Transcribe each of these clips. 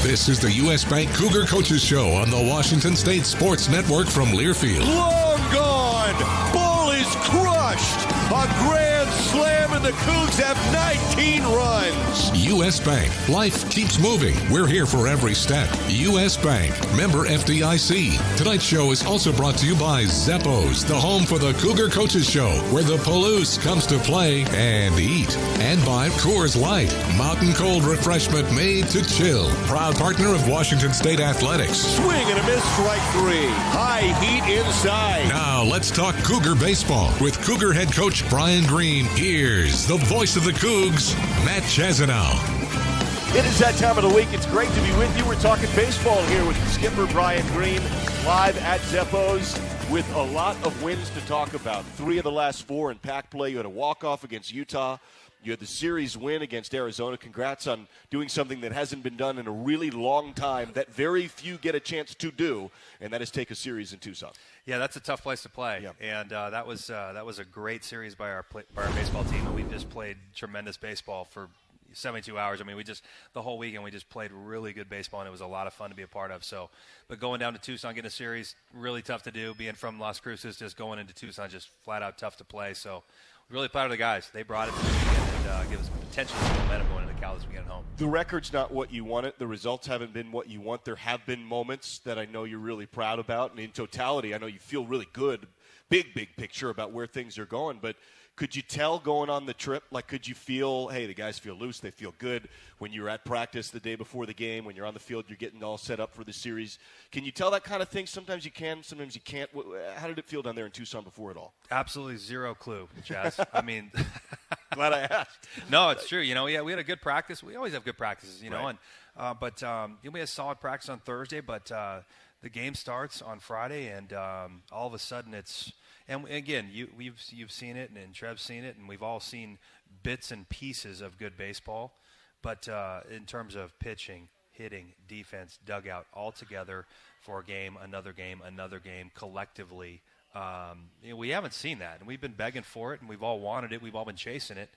This is the U.S. Bank Cougar Coaches Show on the Washington State Sports Network from Learfield. Long gone. Ball is crushed. A grand slam, and the Cougs have 19 runs. U.S. Bank. Life keeps moving. We're here for every step. U.S. Bank. Member FDIC. Tonight's show is also brought to you by Zeppo's, the home for the Cougar Coaches Show, where the Palouse comes to play and eat. And by Coors Light. Mountain cold refreshment made to chill. Proud partner of Washington State Athletics. Swing and a miss, strike three. High heat inside. Now let's talk Cougar baseball with Cougar head coach Brian Green. Here's the voice of the Cougs, Matt Chazanow. It is that time of the week. It's great to be with you. We're talking baseball here with skipper Brian Green, live at Zeppo's with a lot of wins to talk about. 3 of the last 4 in Pac play. You had a walk-off against Utah. You had the series win against Arizona. Congrats on doing something that hasn't been done in a really long time that very few get a chance to do, and that is take a series in Tucson. Yeah, that's a tough place to play, yeah. And that was a great series by our baseball team, and we just played tremendous baseball for 72 hours. I mean, the whole weekend we just played really good baseball, and it was a lot of fun to be a part of. So, but going down to Tucson, getting a series, really tough to do. Being from Las Cruces, just going into Tucson, just flat out tough to play. So, really proud of the guys. They brought it this weekend and give us potentially some momentum going into Cal this weekend at home. The record's not what you wanted. The results haven't been what you want. There have been moments that I know you're really proud about, and in totality, I know you feel really good, big picture about where things are going. But could you tell going on the trip, like could you feel, hey, the guys feel loose, they feel good when you're at practice the day before the game, when you're on the field, you're getting all set up for the series? Can you tell that kind of thing? Sometimes you can, sometimes you can't. How did it feel down there in Tucson before it all? Absolutely zero clue, Chaz. I mean, glad I asked. No, it's true. You know, yeah, we had a good practice. We always have good practices, you know, right. and but we had solid practice on Thursday, but the game starts on Friday, and all of a sudden it's. And again, you've seen it, and Trev's seen it, and we've all seen bits and pieces of good baseball. But in terms of pitching, hitting, defense, dugout, all together for a game, another game, collectively, we haven't seen that. And we've been begging for it, and we've all wanted it. We've all been chasing it.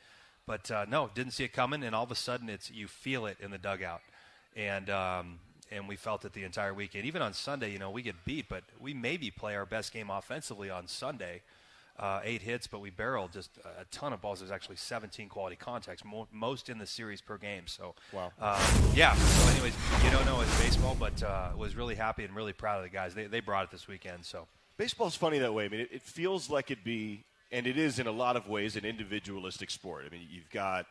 But, no, didn't see it coming, and all of a sudden you feel it in the dugout. And we felt it the entire weekend. Even on Sunday, you know, we get beat, but we maybe play our best game offensively on Sunday. 8 hits, but we barreled just a ton of balls. There's actually 17 quality contacts, most in the series per game. So, wow. Yeah. So, anyways, you don't know it's baseball, but was really happy and really proud of the guys. They brought it this weekend. So, baseball's funny that way. I mean, it feels like it'd be, and it is in a lot of ways, an individualistic sport. I mean, you got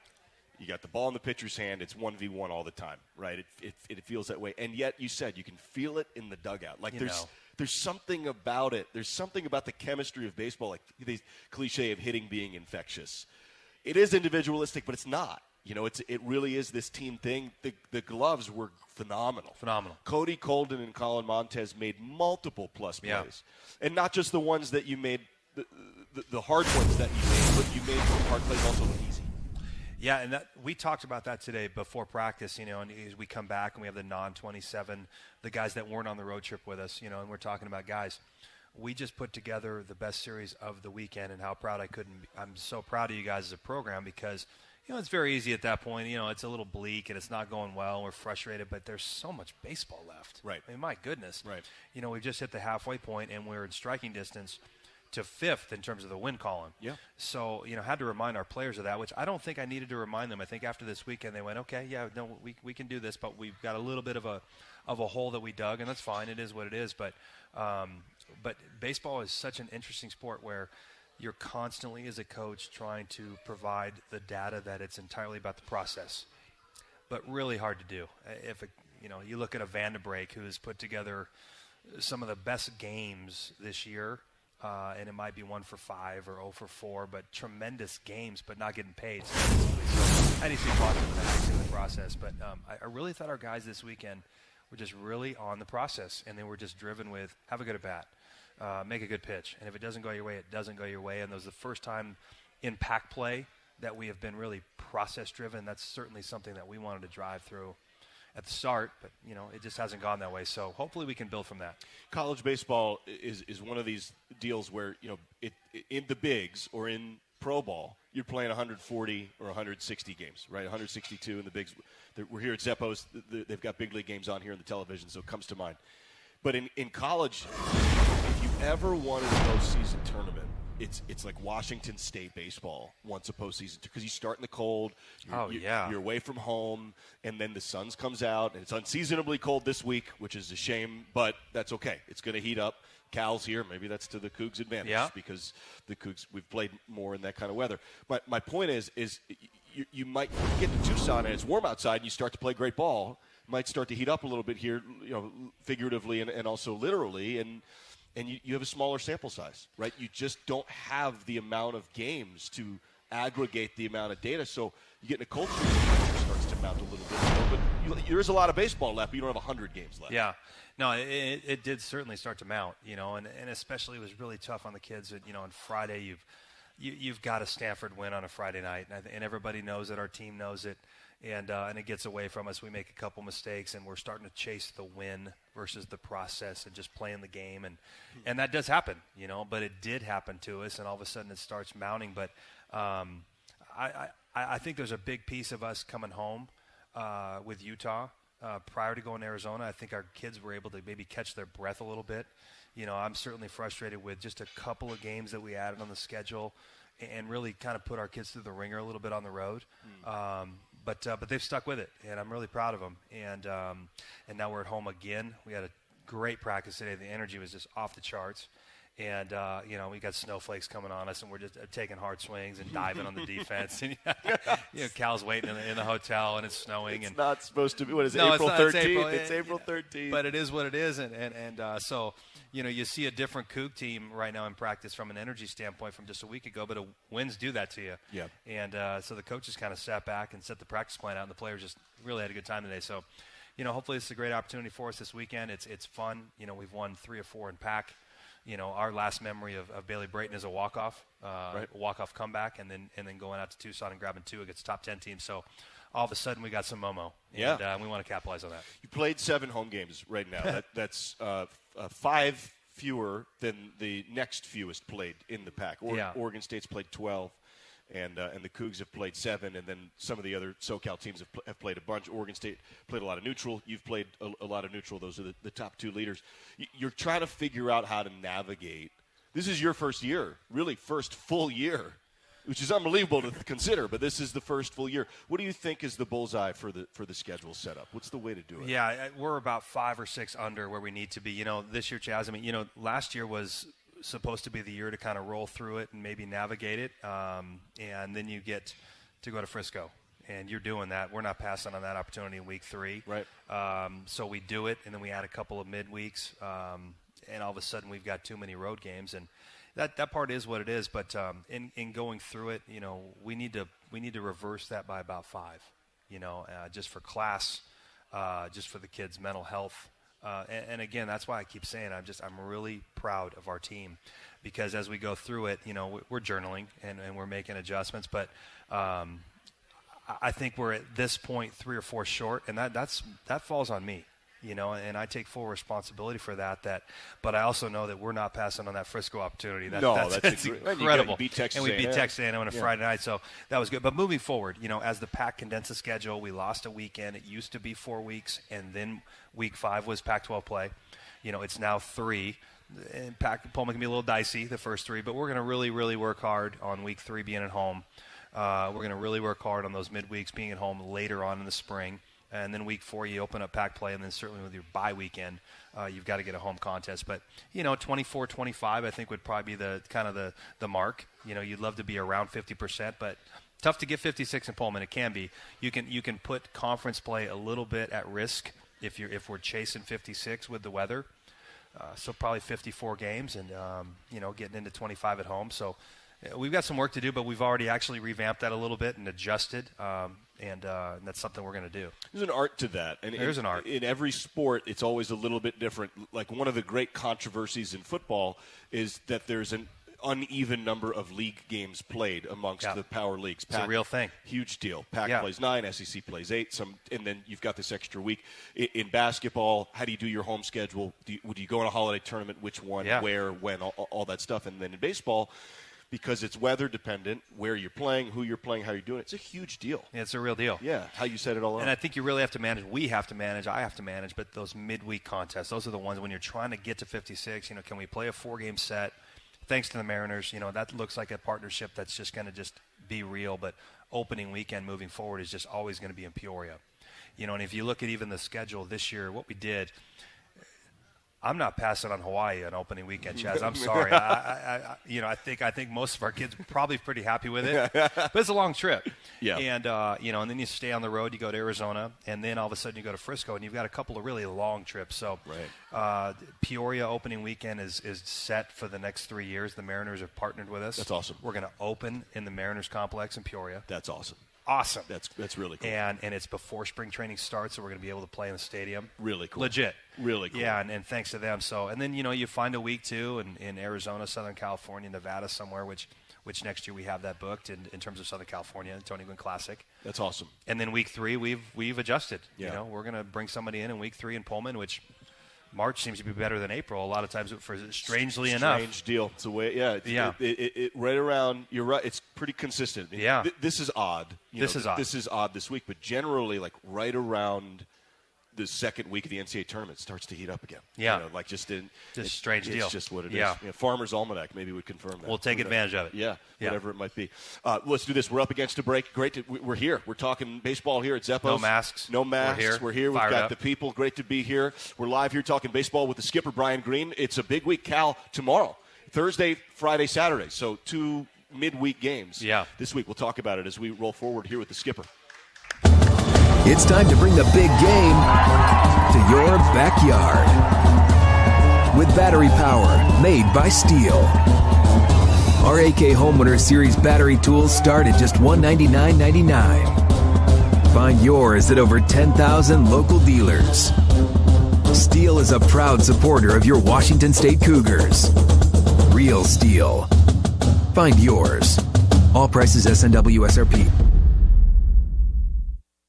the ball in the pitcher's hand. It's 1v1 all the time, right? It feels that way. And yet, you said you can feel it in the dugout. Like there's something about it. There's something about the chemistry of baseball, like the cliche of hitting being infectious. It is individualistic, but it's not. You know, it really is this team thing. The gloves were phenomenal. Cody Colden and Colin Montez made multiple plus plays. Yeah. And not just the ones that you made, the hard ones that you made, but you made some hard plays also look easy. Yeah, and we talked about that today before practice, you know, and as we come back and we have the non-27, the guys that weren't on the road trip with us, you know, and we're talking about guys. We just put together the best series of the weekend, and how proud I'm so proud of you guys as a program because, you know, it's very easy at that point. You know, it's a little bleak and it's not going well and we're frustrated, but there's so much baseball left. Right. I mean, my goodness. Right. You know, we've just hit the halfway point and we're in striking distance to 5th in terms of the win column. Yeah. So, you know, had to remind our players of that, which I don't think I needed to remind them. I think after this weekend they went, okay, yeah, no, we can do this, but we've got a little bit of a hole that we dug, and that's fine. It is what it is. But baseball is such an interesting sport where you're constantly, as a coach, trying to provide the data that it's entirely about the process, but really hard to do. You look at a Vandenbrake who's put together some of the best games this year. And it might be 1 for 5 or 0 for 4, but tremendous games, but not getting paid. So I need to watch the process. But I really thought our guys this weekend were just really on the process, and they were just driven with have a good at bat, make a good pitch, and if it doesn't go your way, it doesn't go your way. And that was the first time in Pac play that we have been really process driven. That's certainly something that we wanted to drive through at the start, but, you know, it just hasn't gone that way. So hopefully we can build from that. College baseball is one of these deals where, you know, in the bigs or in pro ball, you're playing 140 or 160 games, right? 162 in the bigs. We're here at Zeppo's. They've got big league games on here on the television, so it comes to mind. But in college, if you ever wanted a postseason tournament, it's like Washington State baseball wants a postseason because you start in the cold. You're away from home, and then the sun comes out, and it's unseasonably cold this week, which is a shame, but that's okay. It's going to heat up. Cal's here. Maybe that's to the Cougs' advantage because the Cougs, we've played more in that kind of weather. But my point is you might get to Tucson and it's warm outside and you start to play great ball. Might start to heat up a little bit here, figuratively and also literally, and you have a smaller sample size, right? You just don't have the amount of games to aggregate the amount of data. So you get in a cold streak, it starts to mount a little bit more. But there is a lot of baseball left, but you don't have 100 games left. Yeah. No, it did certainly start to mount, and especially it was really tough on the kids. On Friday, you've got a Stanford win on a Friday night, and everybody knows it. Our team knows it, and it gets away from us. We make a couple mistakes, and we're starting to chase the win versus the process and just playing the game, and that does happen, But it did happen to us, and all of a sudden it starts mounting. But I think there's a big piece of us coming home with Utah. Prior to going to Arizona, I think our kids were able to maybe catch their breath a little bit. I'm certainly frustrated with just a couple of games that we added on the schedule and really kind of put our kids through the ringer a little bit on the road. But they've stuck with it, and I'm really proud of them. And now we're at home again. We had a great practice today. The energy was just off the charts. And, we got snowflakes coming on us, and we're just taking hard swings and diving on the defense. And, Cal's waiting in the hotel, and it's snowing. It's not supposed to be. What is it, no, April 13th? It's April 13th. But it is what it is. So, you see a different Coug team right now in practice from an energy standpoint from just a week ago, but wins do that to you. Yeah. And so the coaches kind of sat back and set the practice plan out, and the players just really had a good time today. So, hopefully it's a great opportunity for us this weekend. It's fun. We've won 3 or 4 in Pac. Our last memory of Bailey Brayton is a walk-off comeback, and then going out to Tucson and grabbing 2 against top 10 teams. So all of a sudden we got some Momo, and we want to capitalize on that. You played 7 home games right now. That's 5 fewer than the next fewest played in the Pac. Oregon State's played 12. And the Cougs have played 7, and then some of the other SoCal teams have played a bunch. Oregon State played a lot of neutral. You've played a lot of neutral. Those are the top 2 leaders. You're trying to figure out how to navigate. This is your first year, really first full year, which is unbelievable to consider, but this is the first full year. What do you think is the bullseye for the schedule setup? What's the way to do it? Yeah, we're about 5 or 6 under where we need to be. This year, Chaz, last year was supposed to be the year to kind of roll through it and maybe navigate it, and then you get to go to Frisco, and you're doing that. We're not passing on that opportunity in week 3, right? So we do it, and then we add a couple of midweeks, and all of a sudden we've got too many road games, and that part is what it is. But in going through it, we need to reverse that by about 5, just for class, just for the kids' mental health. And again, that's why I keep saying I'm really proud of our team, because as we go through it, we're journaling and we're making adjustments. But I think we're at this point 3 or 4 short, and that falls on me, and I take full responsibility for that. But I also know that we're not passing on that Frisco opportunity. That's incredible. And we beat Texas A&M on a Friday night, so that was good. But moving forward, as the Pac condensed the schedule, we lost a weekend. It used to be 4 weeks, and then week 5 was Pac-12 play. It's now 3. And Pullman can be a little dicey the first 3, but we're going to really, really work hard on week 3 being at home. We're going to really work hard on those midweeks being at home later on in the spring. And then week 4, you open up Pac play, and then certainly with your bye weekend, you've got to get a home contest. But 24, 25, I think would probably be the mark. You'd love to be around 50%, but tough to get 56 in Pullman. It can be. You can put conference play a little bit at risk if we're chasing 56 with the weather. So probably 54 games, and getting into 25 at home. So we've got some work to do, but we've already actually revamped that a little bit and adjusted. And that's something we're going to do. There's an art to that. And there's an art. In every sport, it's always a little bit different. Like one of the great controversies in football is that there's an uneven number of league games played amongst the power leagues. It's a real thing. Huge deal. Pac plays 9, SEC plays 8, and then you've got this extra week. In basketball, how do you do your home schedule? Would you go on a holiday tournament? Which one, where, when, all that stuff. And then in baseball, because it's weather dependent, where you're playing, who you're playing, how you're doing it. It's a huge deal. Yeah, it's a real deal. Yeah, how you set it all up. And I think you really have to manage. We have to manage. I have to manage. But those midweek contests, those are the ones when you're trying to get to 56. Can we play a 4-game set? Thanks to the Mariners, that looks like a partnership that's just going to just be real. But opening weekend moving forward is just always going to be in Peoria. And if you look at even the schedule this year, what we did, I'm not passing on Hawaii on opening weekend, Chaz. I'm sorry. I think most of our kids are probably pretty happy with it, but it's a long trip. Yeah. And and then you stay on the road. You go to Arizona, and then all of a sudden you go to Frisco, and you've got a couple of really long trips. So, Peoria opening weekend is set for the next 3 years. The Mariners have partnered with us. That's awesome. We're going to open in the Mariners complex in Peoria. That's awesome. Awesome. That's really cool. And it's before spring training starts, so we're going to be able to play in the stadium. Really cool. Legit. Really cool. Yeah, and thanks to them. So, and then you find a week too in Arizona, Southern California, Nevada, somewhere, which next year we have that booked in terms of Southern California, Tony Gwynn Classic. That's awesome. And then week 3 we've adjusted. Yeah. We're going to bring somebody in week 3 in Pullman, which March seems to be better than April a lot of times, for strangely enough. Strange deal. It's a way, It right around. You're right. It's pretty consistent. Yeah. This is odd. This is odd. This is odd this week, but generally, like right around the second week of the NCAA tournament, starts to heat up again. Yeah. Strange deal. It's just what it is. Yeah. Farmer's Almanac maybe would confirm that. We'll take advantage of it. Yeah. Whatever it might be. Let's do this. We're up against a break. Great. We're here. We're talking baseball here at Zeppos. No masks. We're here. We've got the people. Great to be here. We're live here talking baseball with the skipper, Brian Green. It's a big week, Cal, tomorrow. Thursday, Friday, Saturday. So 2 midweek games this week. We'll talk about it as we roll forward here with the skipper. It's time to bring the big game to your backyard. With battery power made by Steel. Our AK Homeowner Series battery tools start at just $199.99. Find yours at over 10,000 local dealers. Steel is a proud supporter of your Washington State Cougars. Real Steel. Find yours. All prices SNW SRP.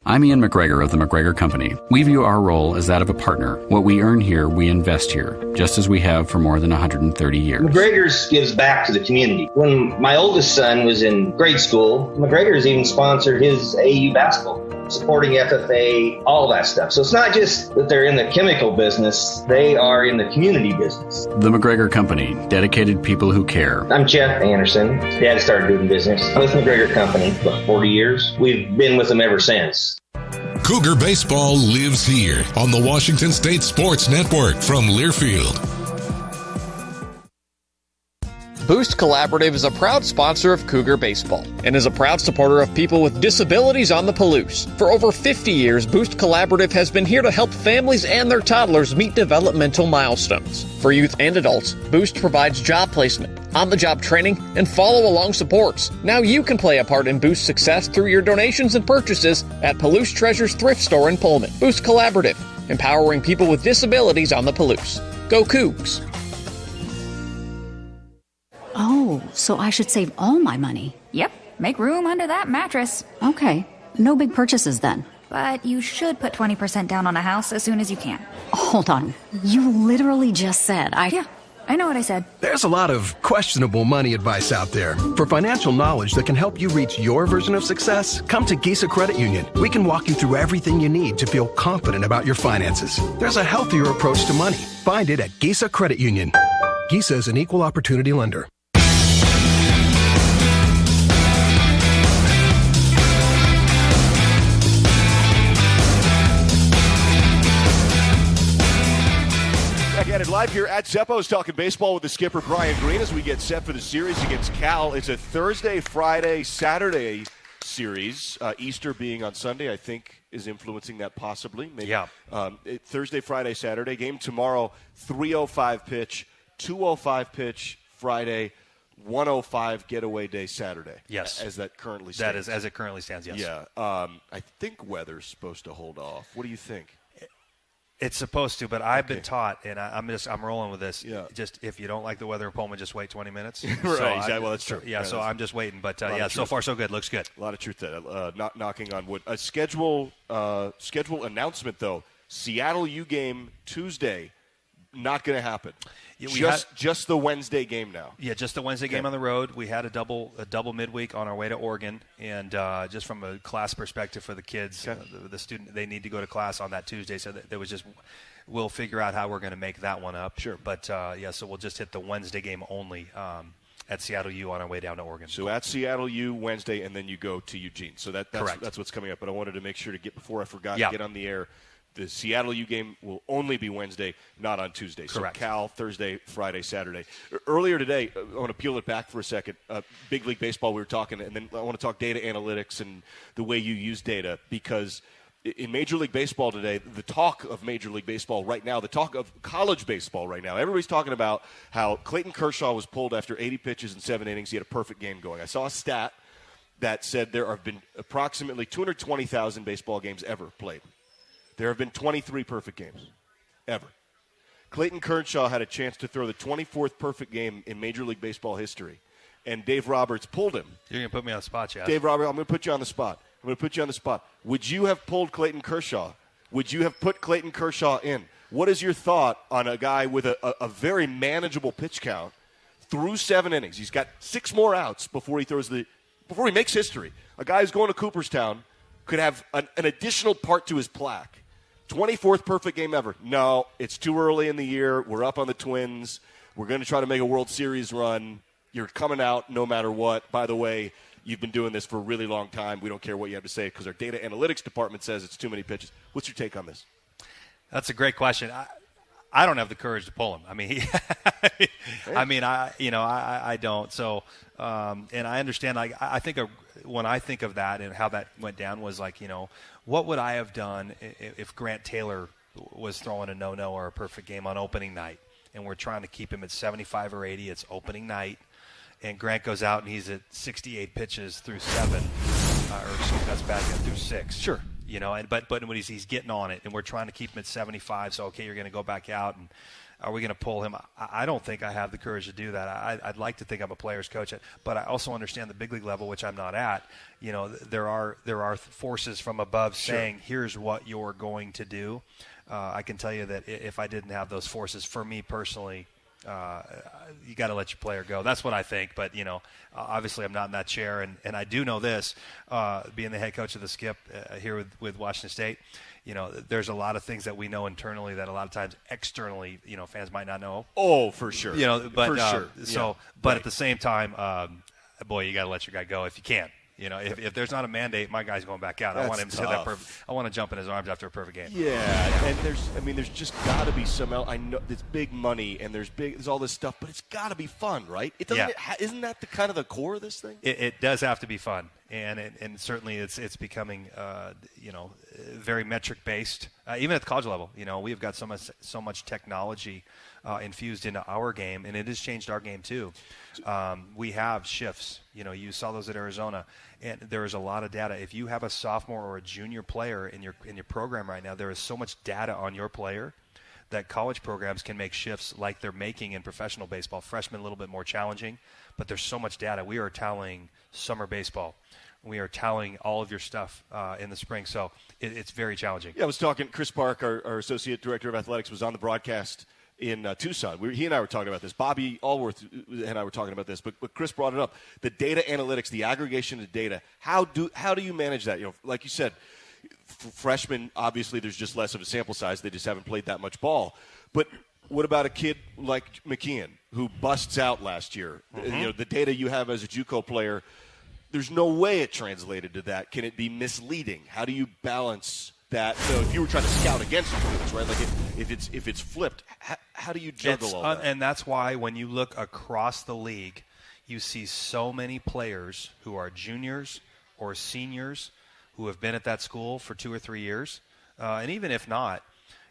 I'm Ian McGregor of the McGregor Company. We view our role as that of a partner. What we earn here, we invest here, just as we have for more than 130 years. McGregor's gives back to the community. When my oldest son was in grade school, McGregor's even sponsored his AU basketball, supporting FFA, all that stuff. So it's not just that they're in the chemical business, they are in the community business. The McGregor Company, dedicated people who care. I'm Jeff Anderson. Dad started doing business with McGregor Company about 40 years. We've been with them ever since. Cougar baseball lives here on the Washington State Sports Network from Learfield. Boost Collaborative is a proud sponsor of Cougar Baseball and is a proud supporter of people with disabilities on the Palouse. For over 50 years, Boost Collaborative has been here to help families and their toddlers meet developmental milestones. For youth and adults, Boost provides job placement, on-the-job training, and follow-along supports. Now you can play a part in Boost's success through your donations and purchases at Palouse Treasures Thrift Store in Pullman. Boost Collaborative, empowering people with disabilities on the Palouse. Go Cougs! Oh, so I should save all my money. Yep, make room under that mattress. Okay, no big purchases then. But you should put 20% down on a house as soon as you can. Hold on, you literally just said Yeah, I know what I said. There's a lot of questionable money advice out there. For financial knowledge that can help you reach your version of success, come to Gisa Credit Union. We can walk you through everything you need to feel confident about your finances. There's a healthier approach to money. Find it at Gisa Credit Union. Gisa is an equal opportunity lender. Live here at Zeppos talking baseball with the skipper Brian Green as we get set for the series against Cal. It's a Thursday, Friday, Saturday series. Easter being on Sunday, I think, is influencing that possibly. Maybe. Yeah. Thursday, Friday, Saturday. Game tomorrow, 3:05 pitch, 2:05 pitch Friday, 1:05 getaway day Saturday. Yes. As that currently stands. That is as it currently stands, yes. Yeah. I think weather's supposed to hold off. What do you think? It's supposed to, but I've been taught, and I'm rolling with this. Yeah. Just if you don't like the weather in Pullman, just wait 20 minutes. Right. Well, that's true. Yeah. So I'm just waiting, but so far so good. Looks good. A lot of truth there. Not knocking on wood. A schedule announcement though. Seattle U game Tuesday. not going to happen. Yeah, just the Wednesday game now. Yeah, just the Wednesday game on the road. We had a double midweek on our way to Oregon, and just from a class perspective for the kids, the student, they need to go to class on that Tuesday. So there was just, we'll figure out how we're going to make that one up. Sure. But so we'll just hit the Wednesday game only at Seattle U on our way down to Oregon. So at Seattle U Wednesday, and then you go to Eugene. So Correct. That's what's coming up. But I wanted to make sure to before I forgot, Yeah. to get on the air. The Seattle U game will only be Wednesday, not on Tuesday. Correct. So Cal, Thursday, Friday, Saturday. Earlier today, I want to peel it back for a second. Big League Baseball, we were talking, and then I want to talk data analytics and the way you use data, because in Major League Baseball today, the talk of Major League Baseball right now, the talk of college baseball right now, everybody's talking about how Clayton Kershaw was pulled after 80 pitches in 7 innings. He had a perfect game going. I saw a stat that said there have been approximately 220,000 baseball games ever played. There have been 23 perfect games, ever. Clayton Kershaw had a chance to throw the 24th perfect game in Major League Baseball history, and Dave Roberts pulled him. You're going to put me on the spot, Chad. Dave Roberts, I'm going to put you on the spot. Would you have pulled Clayton Kershaw? Would you have put Clayton Kershaw in? What is your thought on a guy with a very manageable pitch count through 7 innings? He's got 6 more outs before he makes history. A guy who's going to Cooperstown could have an additional part to his plaque. 24th perfect game ever. No, it's too early in the year. We're up on the Twins. We're going to try to make a World Series run. You're coming out no matter what. By the way, you've been doing this for a really long time. We don't care what you have to say because our data analytics department says it's too many pitches. What's your take on this? That's a great question. I don't have the courage to pull him. I mean, I don't. So, and I understand. Like, I think when I think of that and how that went down was like, what would I have done if Grant Taylor was throwing a no-no or a perfect game on opening night, and we're trying to keep him at 75 or 80. It's opening night, and Grant goes out and he's at 68 pitches through 7, that's bad, through 6. Sure. But when he's getting on it, and we're trying to keep him at 75, so, okay, you're going to go back out, and are we going to pull him? I don't think I have the courage to do that. I'd like to think I'm a player's coach, but I also understand the big league level, which I'm not at. There are forces from above saying, here's what you're going to do. I can tell you that if I didn't have those forces, for me personally, you got to let your player go. That's what I think. But, obviously I'm not in that chair. And I do know this, being the head coach of the Skip here with Washington State, there's a lot of things that we know internally that a lot of times externally, fans might not know. Oh, for sure. But, for sure. So, but at the same time, boy, you got to let your guy go if you can. If there's not a mandate, my guy's going back out. I want him to hit that perfect. I want to jump in his arms after a perfect game. Yeah, and there's just got to be some. I know it's big money and there's all this stuff, but it's got to be fun, right? Isn't that the kind of the core of this thing? It does have to be fun, and certainly it's becoming very metric based. Even at the college level, we've got so much technology infused into our game, and it has changed our game too. We have shifts. You saw those at Arizona, and there is a lot of data. If you have a sophomore or a junior player in your program right now, there is so much data on your player that college programs can make shifts like they're making in professional baseball. Freshmen a little bit more challenging, but there's so much data. We are tallying summer baseball. We are tallying all of your stuff in the spring, so it's very challenging. Yeah, I was talking. Chris Park, our associate director of athletics, was on the broadcast in Tucson. He and I were talking about this. Bobby Allworth and I were talking about this, but Chris brought it up. The data analytics, the aggregation of data. How do you manage that? Like you said, freshmen, obviously there's just less of a sample size. They just haven't played that much ball. But what about a kid like McKeon who busts out last year? Mm-hmm. The data you have as a JUCO player, there's no way it translated to that. Can it be misleading? How do you balance that? So if you were trying to scout against recruits, right? Like if it's flipped, how do you juggle all that? And that's why when you look across the league, you see so many players who are juniors or seniors who have been at that school for 2 or 3 years, and even if not,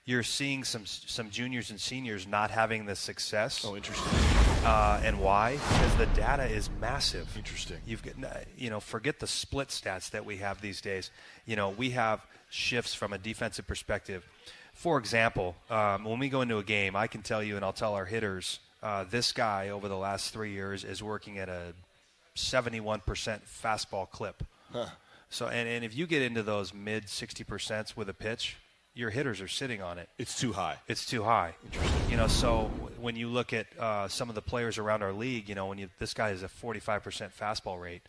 you're seeing some juniors and seniors not having the success. Oh, interesting. And why? Because the data is massive. Interesting. You've got, forget the split stats that we have these days. We have shifts from a defensive perspective. For example, when we go into a game, I can tell you, and I'll tell our hitters, this guy over the last 3 years is working at a 71% fastball clip. Huh. So, and if you get into those mid 60% with a pitch, your hitters are sitting on it. It's too high. It's too high. Interesting. So when you look at some of the players around our league, this guy has a 45% fastball rate.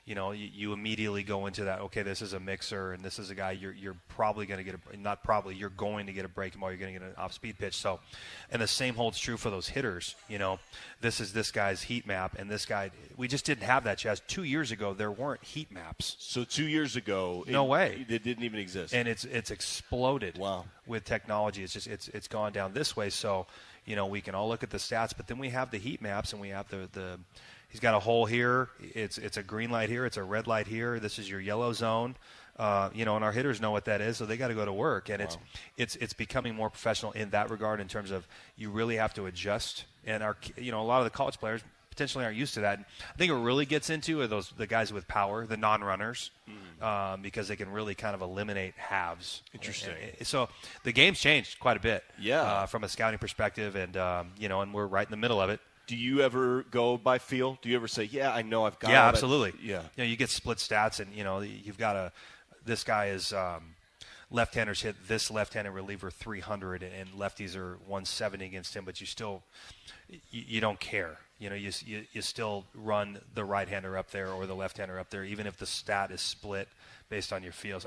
You immediately go into that, okay, this is a mixer, and this is a guy you're probably going to get you're going to get a breaking ball, you're going to get an off-speed pitch. So, and the same holds true for those hitters. This is this guy's heat map, and this guy, we just didn't have that, Chaz. 2 years ago, there weren't heat maps. So 2 years ago, no way. It didn't even exist. And it's exploded. Wow. With technology. It's gone down this way. So, we can all look at the stats, but then we have the heat maps, and we have the he's got a hole here. It's a green light here. It's a red light here. This is your yellow zone. And our hitters know what that is, so they got to go to work. And it's becoming more professional in that regard in terms of you really have to adjust. And a lot of the college players potentially aren't used to that. I think what really gets into are the guys with power, the non-runners, because they can really kind of eliminate halves. Interesting. So the game's changed quite a bit. Yeah. From a scouting perspective, and and we're right in the middle of it. Do you ever go by feel? Do you ever say, yeah, I know I've got it? Yeah, absolutely. Yeah. You get split stats, and, you've got this guy is left-handers hit this left-handed reliever 300, and lefties are 170 against him, but you still you don't care. You still run the right-hander up there or the left-hander up there, even if the stat is split based on your feels.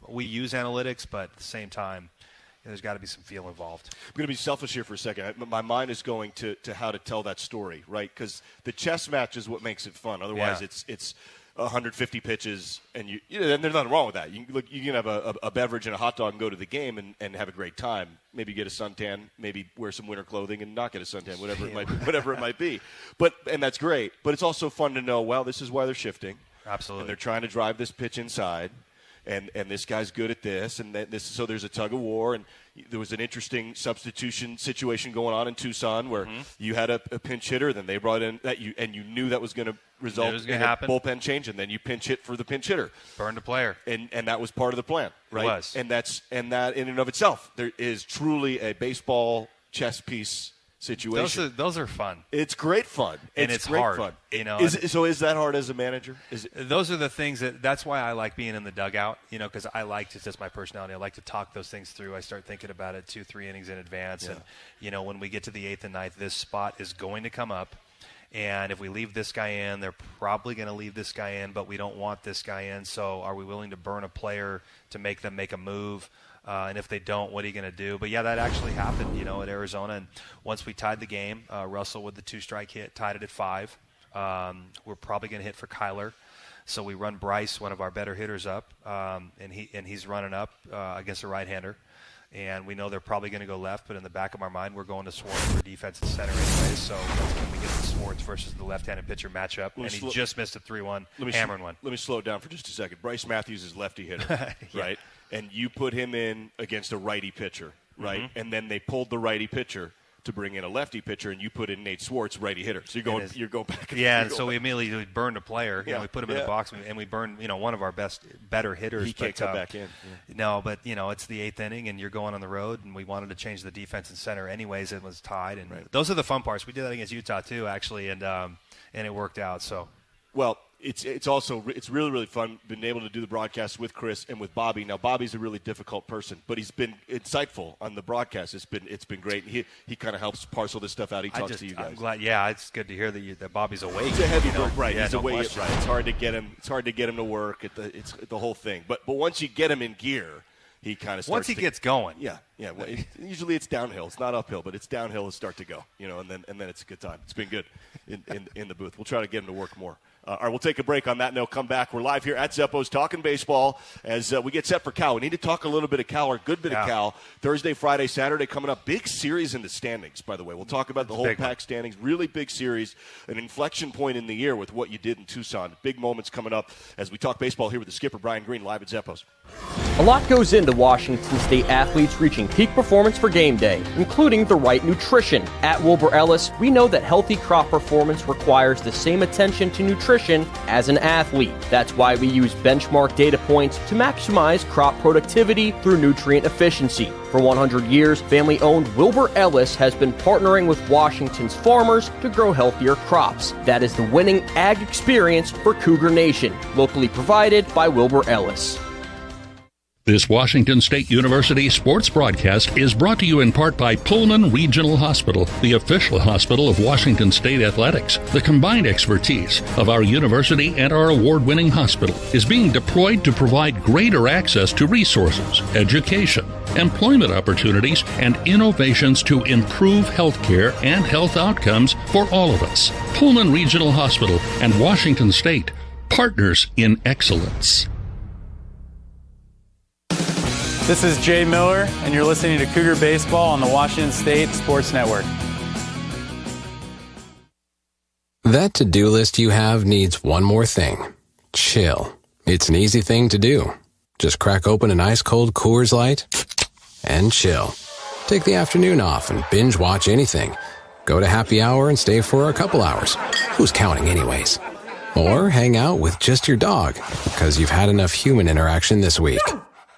We use analytics, but at the same time, there's got to be some feel involved. I'm going to be selfish here for a second. My mind is going to how to tell that story, right? Because the chess match is what makes it fun. Otherwise, it's 150 pitches, and and there's nothing wrong with that. You can have a beverage and a hot dog and go to the game and have a great time. Maybe get a suntan, maybe wear some winter clothing and not get a suntan, whatever it might be. And that's great. But it's also fun to know, well, this is why they're shifting. Absolutely. And they're trying to drive this pitch inside. And this guy's good at this, and so there's a tug of war. And there was an interesting substitution situation going on in Tucson where you had a pinch hitter, then they brought in and you knew that was going to result in a bullpen change, and then you pinch hit for the pinch hitter, burned a player, and that was part of the plan, right? It was, and that in and of itself, there is truly a baseball chess piece situation. Those are fun. It's great fun. And it's great hard. Fun. Is that hard as a manager? Those are the things that's why I like being in the dugout, because it's just my personality. I like to talk those things through. I start thinking about it 2-3 innings in advance. Yeah. And, when we get to the 8th and 9th, this spot is going to come up. And if we leave this guy in, they're probably going to leave this guy in, but we don't want this guy in. So are we willing to burn a player to make them make a move? And if they don't, what are you going to do? But, yeah, that actually happened, at Arizona. And once we tied the game, Russell with the 2-strike hit tied it at 5. We're probably going to hit for Kyler. So we run Bryce, one of our better hitters, up, and he's running up against a right-hander. And we know they're probably going to go left, but in the back of our mind, we're going to Swartz for defense and center anyway. So can we get the Swartz versus the left-handed pitcher matchup? And he just missed a 3-1, hammering one. Let me slow it down for just a second. Bryce Matthews is lefty hitter, right? And you put him in against a righty pitcher, right? Mm-hmm. And then they pulled the righty pitcher to bring in a lefty pitcher, and you put in Nate Swartz, righty hitter. So you're going back. And so we immediately burned a player. We put him in the box, and we burned one of our better hitters. He can't come back in. Yeah. No, but it's the 8th inning, and you're going on the road, and we wanted to change the defense and center anyways. It was tied, and those are the fun parts. We did that against Utah too, actually, and it worked out. So, well. It's also really, really fun being able to do the broadcast with Chris and with Bobby. Now, Bobby's a really difficult person, but he's been insightful on the broadcast. It's been great. He kind of helps parcel this stuff out. He talks to you guys. I'm glad. Yeah, it's good to hear that Bobby's awake. He's a heavy right? Yeah, he's awake. Right. It's hard to get him. It's hard to get him to work. It's the whole thing. But once you get him in gear, he kind of starts. Once he gets going. Yeah. Well, usually it's downhill. It's not uphill, but it's downhill to start to go. And then it's a good time. It's been good in the booth. We'll try to get him to work more. All right, we'll take a break on that note. Come back. We're live here at Zeppo's talking baseball as we get set for Cal. We need to talk a little bit of Cal, or a good bit of Cal. Thursday, Friday, Saturday coming up. Big series in the standings, by the way. We'll talk about the whole Pac standings. Really big series. An inflection point in the year with what you did in Tucson. Big moments coming up as we talk baseball here with the skipper, Brian Green, live at Zeppo's. A lot goes into Washington State athletes reaching peak performance for game day, including the right nutrition. At Wilbur Ellis, we know that healthy crop performance requires the same attention to nutrition as an athlete. That's why we use benchmark data points to maximize crop productivity through nutrient efficiency. For 100 years, family-owned Wilbur Ellis has been partnering with Washington's farmers to grow healthier crops. That is the winning ag experience for Cougar Nation, locally provided by Wilbur Ellis. This Washington State University sports broadcast is brought to you in part by Pullman Regional Hospital, the official hospital of Washington State Athletics. The combined expertise of our university and our award-winning hospital is being deployed to provide greater access to resources, education, employment opportunities, and innovations to improve healthcare and health outcomes for all of us. Pullman Regional Hospital and Washington State, partners in excellence. This is Jay Miller, and you're listening to Cougar Baseball on the Washington State Sports Network. That to-do list you have needs one more thing. Chill. It's an easy thing to do. Just crack open an ice-cold Coors Light and chill. Take the afternoon off and binge watch anything. Go to happy hour and stay for a couple hours. Who's counting anyways? Or hang out with just your dog, because you've had enough human interaction this week.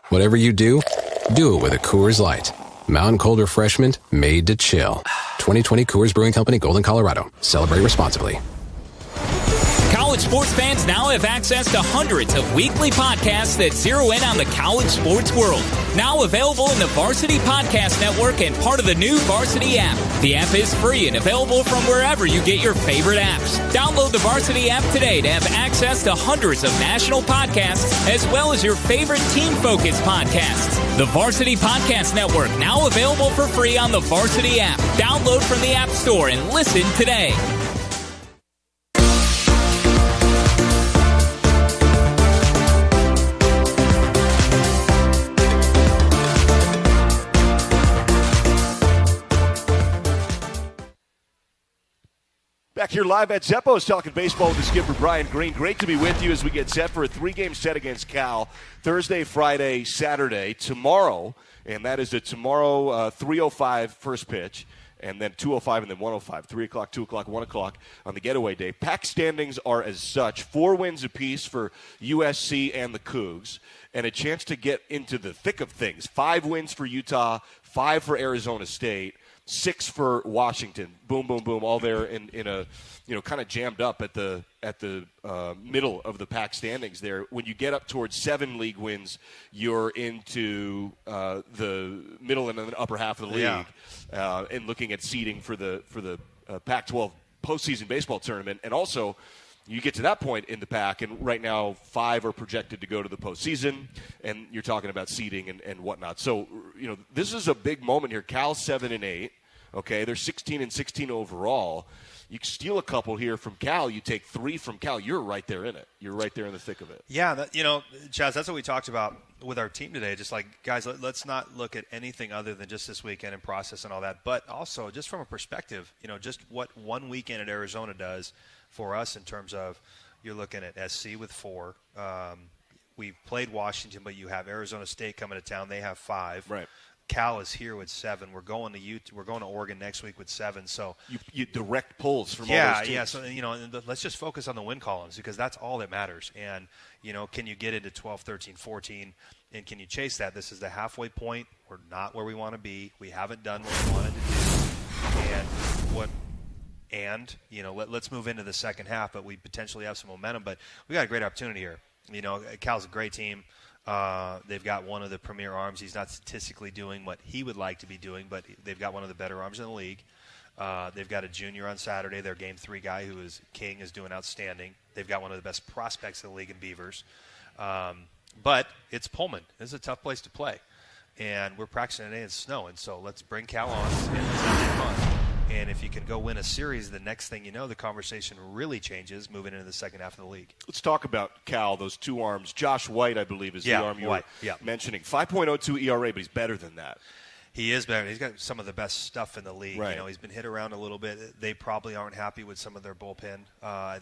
Whatever you do it with a Coors Light. Mountain cold refreshment made to chill. 2020 Coors Brewing Company, Golden, Colorado. Celebrate responsibly. College sports fans now have access to hundreds of weekly podcasts that zero in on the college sports world. Now available in the Varsity Podcast Network and part of the new Varsity app. The app is free and available from wherever you get your favorite apps. Download the Varsity app today to have access to hundreds of national podcasts as well as your favorite team-focused podcasts. The Varsity Podcast Network, now available for free on the Varsity app. Download from the App Store and listen today. Back here live at Zeppo's talking baseball with the skipper, Brian Green. Great to be with you as we get set for a 3-game set against Cal. Thursday, Friday, Saturday, tomorrow, and that is a tomorrow 3:05 first pitch, and then 2:05 and then 1:05, 3 o'clock, 2 o'clock, 1 o'clock on the getaway day. Pac standings are as such: 4 wins apiece for USC and the Cougs, and a chance to get into the thick of things. 5 wins for Utah, 5 for Arizona State, 6 for Washington. Boom, boom, boom, all there in a, kind of jammed up at the middle of the Pac standings there. When you get up towards 7 league wins, you're into the middle and the upper half of the league, and looking at seeding for the Pac-12 postseason baseball tournament. And also, you get to that point in the Pac, and right now 5 are projected to go to the postseason, and you're talking about seeding and whatnot. So, this is a big moment here. Cal's 7-8. Okay, they're 16-16 overall. You steal a couple here from Cal, you take 3 from Cal, you're right there in it. You're right there in the thick of it. Yeah, Chaz, that's what we talked about with our team today. Just like, guys, let's not look at anything other than just this weekend and process and all that. But also, just from a perspective, just what one weekend at Arizona does for us in terms of, you're looking at SC with 4. We've played Washington, but you have Arizona State coming to town. They have 5. Right. Cal is here with 7. We're going to Oregon next week with 7. So you direct pulls from all those teams. Yeah. So let's just focus on the win columns, because that's all that matters. And can you get into 12, 13, 14, and can you chase that? This is the halfway point. We're not where we want to be. We haven't done what we wanted to do. Let's move into the second half. But we potentially have some momentum. But we got a great opportunity here. Cal's a great team. They've got one of the premier arms. He's not statistically doing what he would like to be doing, but they've got one of the better arms in the league. They've got a junior on Saturday. Their Game 3 guy, who is King, is doing outstanding. They've got one of the best prospects in the league in Beavers. But it's Pullman. This is a tough place to play. And we're practicing today in snow. And so let's bring Cal on and let's have some fun. And if you can go win a series, the next thing you know, the conversation really changes moving into the second half of the league. Let's talk about Cal, those 2 arms. Josh White, I believe, is the arm you were mentioning. 5.02 ERA, but he's better than that. He is better. He's got some of the best stuff in the league. Right. He's been hit around a little bit. They probably aren't happy with some of their bullpen. I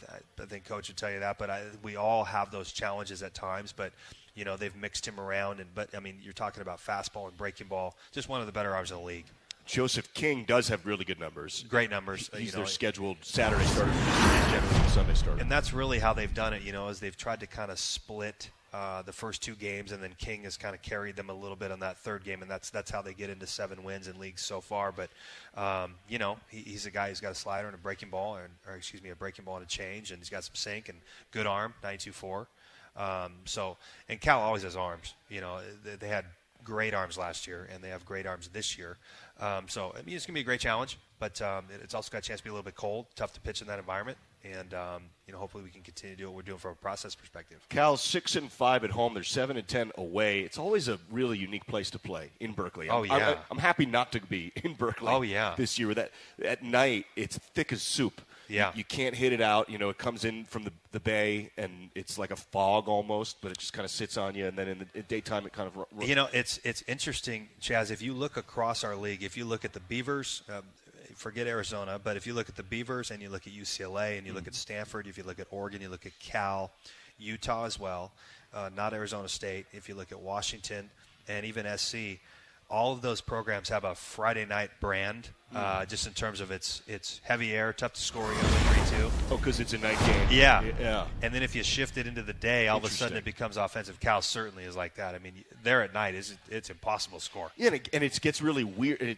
think Coach would tell you that. But we all have those challenges at times. But, they've mixed him around. But, you're talking about fastball and breaking ball. Just one of the better arms in the league. Joseph King does have really good numbers. Great numbers. He's their scheduled Saturday starter, generally Sunday starter. And that's really how they've done it, is they've tried to kind of split the first 2 games, and then King has kind of carried them a little bit on that third game, and that's how they get into 7 wins in leagues so far. But, he's a guy who's got a slider and a breaking ball, a breaking ball and a change, and he's got some sink and good arm, 9.24. And Cal always has arms. They had great arms last year, and they have great arms this year. It's going to be a great challenge, but it's also got a chance to be a little bit cold, tough to pitch in that environment. And, hopefully we can continue to do what we're doing from a process perspective. Cal's 6-5 at home. They're 7-10 away. It's always a really unique place to play in Berkeley. I'm happy not to be in Berkeley this year. At night, it's thick as soup. Yeah. You can't hit it out. It comes in from the bay, and it's like a fog almost, but it just kind of sits on you. And then in the daytime, it kind of it's interesting, Chaz. If you look across our league, if you look at the Beavers, forget Arizona, but if you look at the Beavers and you look at UCLA and you look at Stanford, if you look at Oregon, you look at Cal, Utah as well, not Arizona State. If you look at Washington and even SC, all of those programs have a Friday night brand, just in terms of it's heavy air, tough to score against 3-2. Oh, because it's a night game. Yeah. And then if you shift it into the day, all of a sudden it becomes offensive. Cal certainly is like that. I mean, there at night, it's impossible to score. Yeah, and it gets really weird.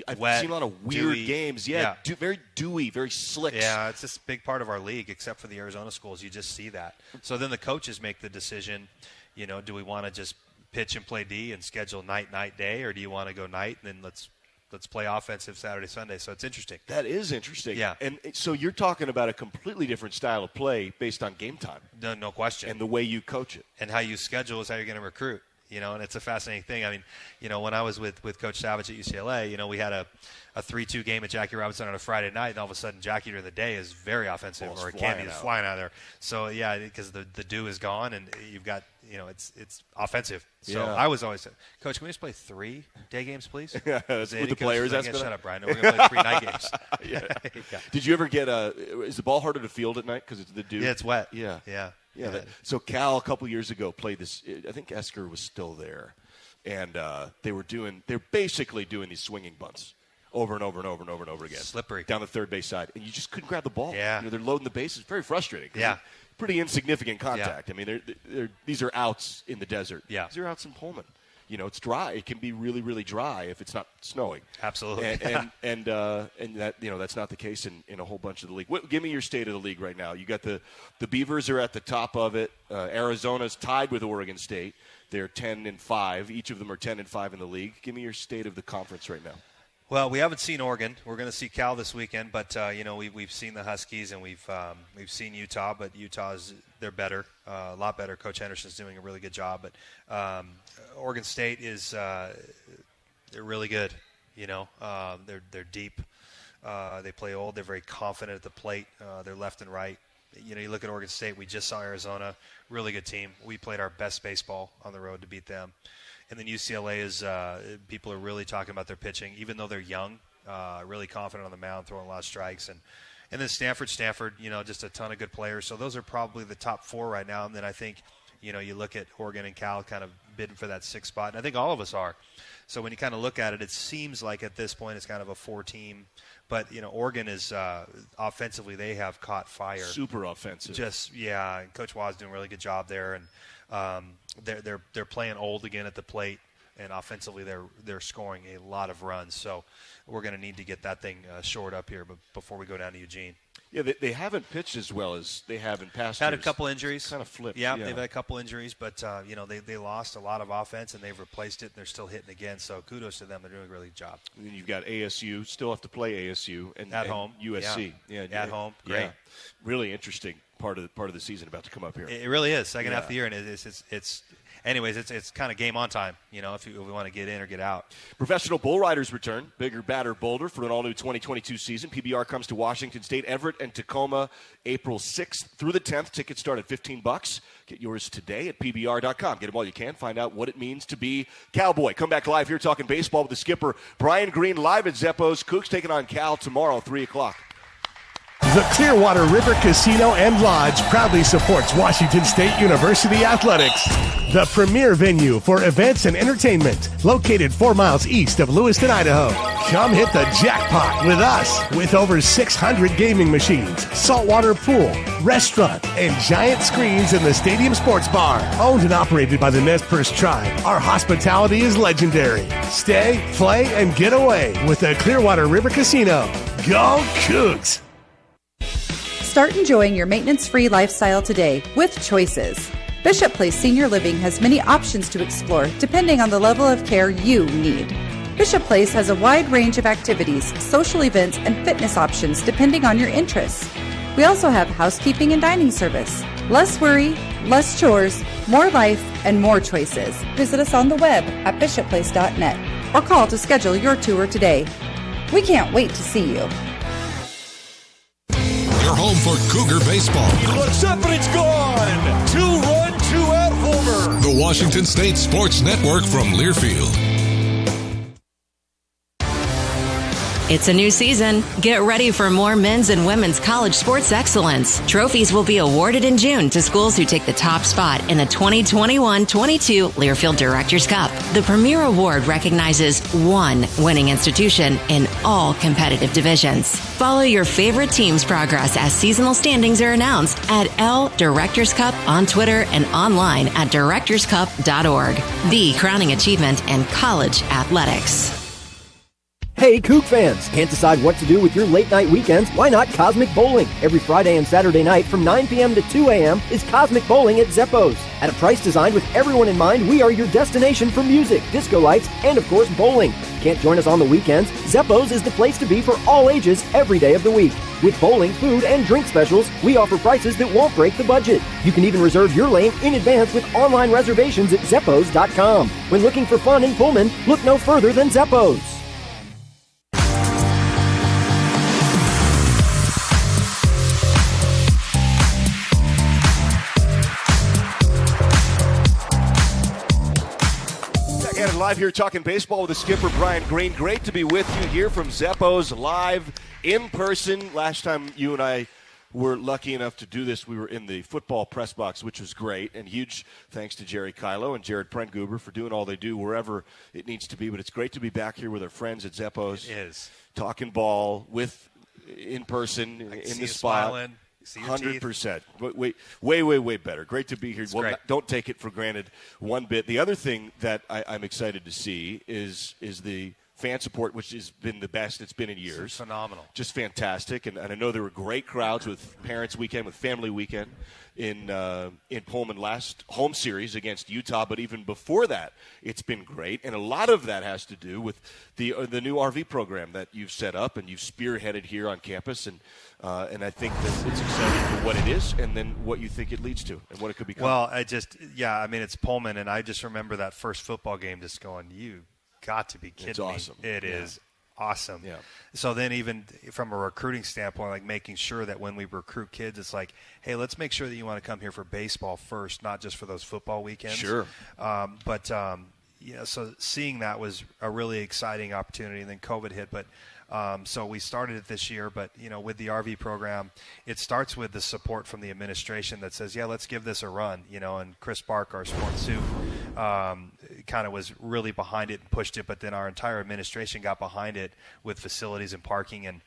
I've seen a lot of weird games. Yeah. Very dewy, very slick. Yeah, it's just a big part of our league, except for the Arizona schools. You just see that. So then the coaches make the decision, do we want to just pitch and play D and schedule night, day, or do you want to go night and then let's play offensive Saturday, Sunday? So it's interesting. That is interesting. Yeah. And so you're talking about a completely different style of play based on game time. No question. And the way you coach it. And how you schedule is how you're going to recruit. And it's a fascinating thing. I mean, when I was with Coach Savage at UCLA, we had a 3-2 game at Jackie Robinson on a Friday night, and all of a sudden Jackie during the day is very offensive, or it can be flying out of there. So, yeah, because the dew is gone, and you've got, it's offensive. So I was always, Coach, can we just play 3 day games, please? Yeah, with the players. Shut up, Brian. No, we're going to play 3 night games. Yeah. Did you ever get is the ball harder to field at night because it's the dew? Yeah, it's wet. Yeah. Yeah. So Cal a couple years ago played this. I think Esker was still there, and they're basically doing these swinging bunts over and over and over and over and over again. Slippery down the third base side, and you just couldn't grab the ball. Yeah, they're loading the bases. Very frustrating. Yeah, pretty insignificant contact. Yeah. I mean, these are outs in the desert. Yeah, these are outs in Pullman. It's dry. It can be really, really dry if it's not snowing. Absolutely. And that that's not the case in a whole bunch of the league. Give me your state of the league right now. You got the Beavers are at the top of it. Arizona's tied with Oregon State. They're 10-5. Each of them are 10-5 in the league. Give me your state of the conference right now. Well, we haven't seen Oregon. We're going to see Cal this weekend, but we've seen the Huskies and we've seen Utah, but they're better, a lot better. Coach Henderson's doing a really good job, but Oregon State is they're really good. They're deep. They play old. They're very confident at the plate. They're left and right. You look at Oregon State. We just saw Arizona, really good team. We played our best baseball on the road to beat them. And then UCLA is people are really talking about their pitching, even though they're young, really confident on the mound, throwing a lot of strikes. And then Stanford, just a ton of good players. So those are probably the top 4 right now. And then I think, you look at Oregon and Cal kind of bidding for that 6th spot. And I think all of us are. So when you kind of look at it, it seems like at this point it's kind of a 4-team. But, Oregon is offensively, they have caught fire. Super offensive. And Coach Waz doing a really good job there. And they're playing old again at the plate, and offensively they're scoring a lot of runs. So we're going to need to get that thing shored up here before we go down to Eugene. Yeah, they haven't pitched as well as they have in past years. Had years. a couple injuries. Kind of flipped. Yeah, they've had a couple injuries, but they lost a lot of offense and they've replaced it, and they're still hitting again. So kudos to them; they're doing a really good job. And then you've got ASU, still have to play ASU and at home, USC. Yeah, at home, great. Yeah. Really interesting part of the season about to come up here. It really is second half of the year, and it's. Anyways, it's kind of game on time, if we want to get in or get out. Professional bull riders return, bigger, badder, bolder for an all-new 2022 season. PBR comes to Washington State, Everett, and Tacoma April 6th through the 10th. Tickets start at $15. Get yours today at PBR.com. Get them while you can. Find out what it means to be Cowboy. Come back live here talking baseball with the skipper, Brian Green, live at Zeppo's. Cougs taking on Cal tomorrow, 3 o'clock. The Clearwater River Casino and Lodge proudly supports Washington State University Athletics, the premier venue for events and entertainment, located 4 miles east of Lewiston, Idaho. Come hit the jackpot with us, with over 600 gaming machines, saltwater pool, restaurant, and giant screens in the Stadium Sports Bar. Owned and operated by the Nez Perce Tribe, our hospitality is legendary. Stay, play, and get away with the Clearwater River Casino. Go Cougs! Start enjoying your maintenance-free lifestyle today with Choices. Bishop Place Senior Living has many options to explore depending on the level of care you need. Bishop Place has a wide range of activities, social events, and fitness options depending on your interests. We also have housekeeping and dining service. Less worry, less chores, more life, and more choices. Visit us on the web at bishopplace.net or call to schedule your tour today. We can't wait to see you. Your home for Cougar baseball. He looks up and it's gone. 2-run, 2-out homer. The Washington State Sports Network from Learfield. It's a new season. Get ready for more men's and women's college sports excellence. Trophies will be awarded in June to schools who take the top spot in the 2021-22 Learfield Directors Cup. The premier award recognizes one winning institution in all competitive divisions. Follow your favorite team's progress as seasonal standings are announced at L Directors Cup on Twitter and online at directorscup.org. The crowning achievement in college athletics. Hey, Coug fans! Can't decide what to do with your late-night weekends? Why not Cosmic Bowling? Every Friday and Saturday night from 9 p.m. to 2 a.m. is Cosmic Bowling at Zeppo's. At a price designed with everyone in mind, we are your destination for music, disco lights, and of course, bowling. Can't join us on the weekends? Zeppo's is the place to be for all ages every day of the week. With bowling, food, and drink specials, we offer prices that won't break the budget. You can even reserve your lane in advance with online reservations at Zeppos.com. When looking for fun in Pullman, look no further than Zeppo's. Live here talking baseball with the skipper, Brian Green. Great to be with you here from Zeppo's live in person. Last time you and I were lucky enough to do this, we were in the football press box, which was great. And huge thanks to Jerry Kylo and Jared Prengruber for doing all they do wherever it needs to be. But it's great to be back here with our friends at Zeppo's. It is. Talking ball with in person in the spot. Smiling. 100%. Way better. Great to be here. Well, don't take it for granted one bit. The other thing that I'm excited to see is the fan support, which has been the best it's been in years. It's phenomenal. Just fantastic. And I know there were great crowds with Parents Weekend, with Family Weekend in Pullman last home series against Utah. But even before that, it's been great. And a lot of that has to do with the new RV program that you've set up and you've spearheaded here on campus. And I think that it's exciting for what it is and then what you think it leads to and what it could become. Well, it's Pullman, and I just remember that first football game just going, you got to be kidding it's awesome. Me. It is awesome. Yeah. So then even from a recruiting standpoint, like making sure that when we recruit kids, it's like, hey, let's make sure that you want to come here for baseball first, not just for those football weekends. Sure. So seeing that was a really exciting opportunity, and then COVID hit, but so we started it this year, but, with the RV program, it starts with the support from the administration that says, yeah, let's give this a run, and Chris Bark, our sports soup, kind of was really behind it and pushed it, but then our entire administration got behind it with facilities and parking. And,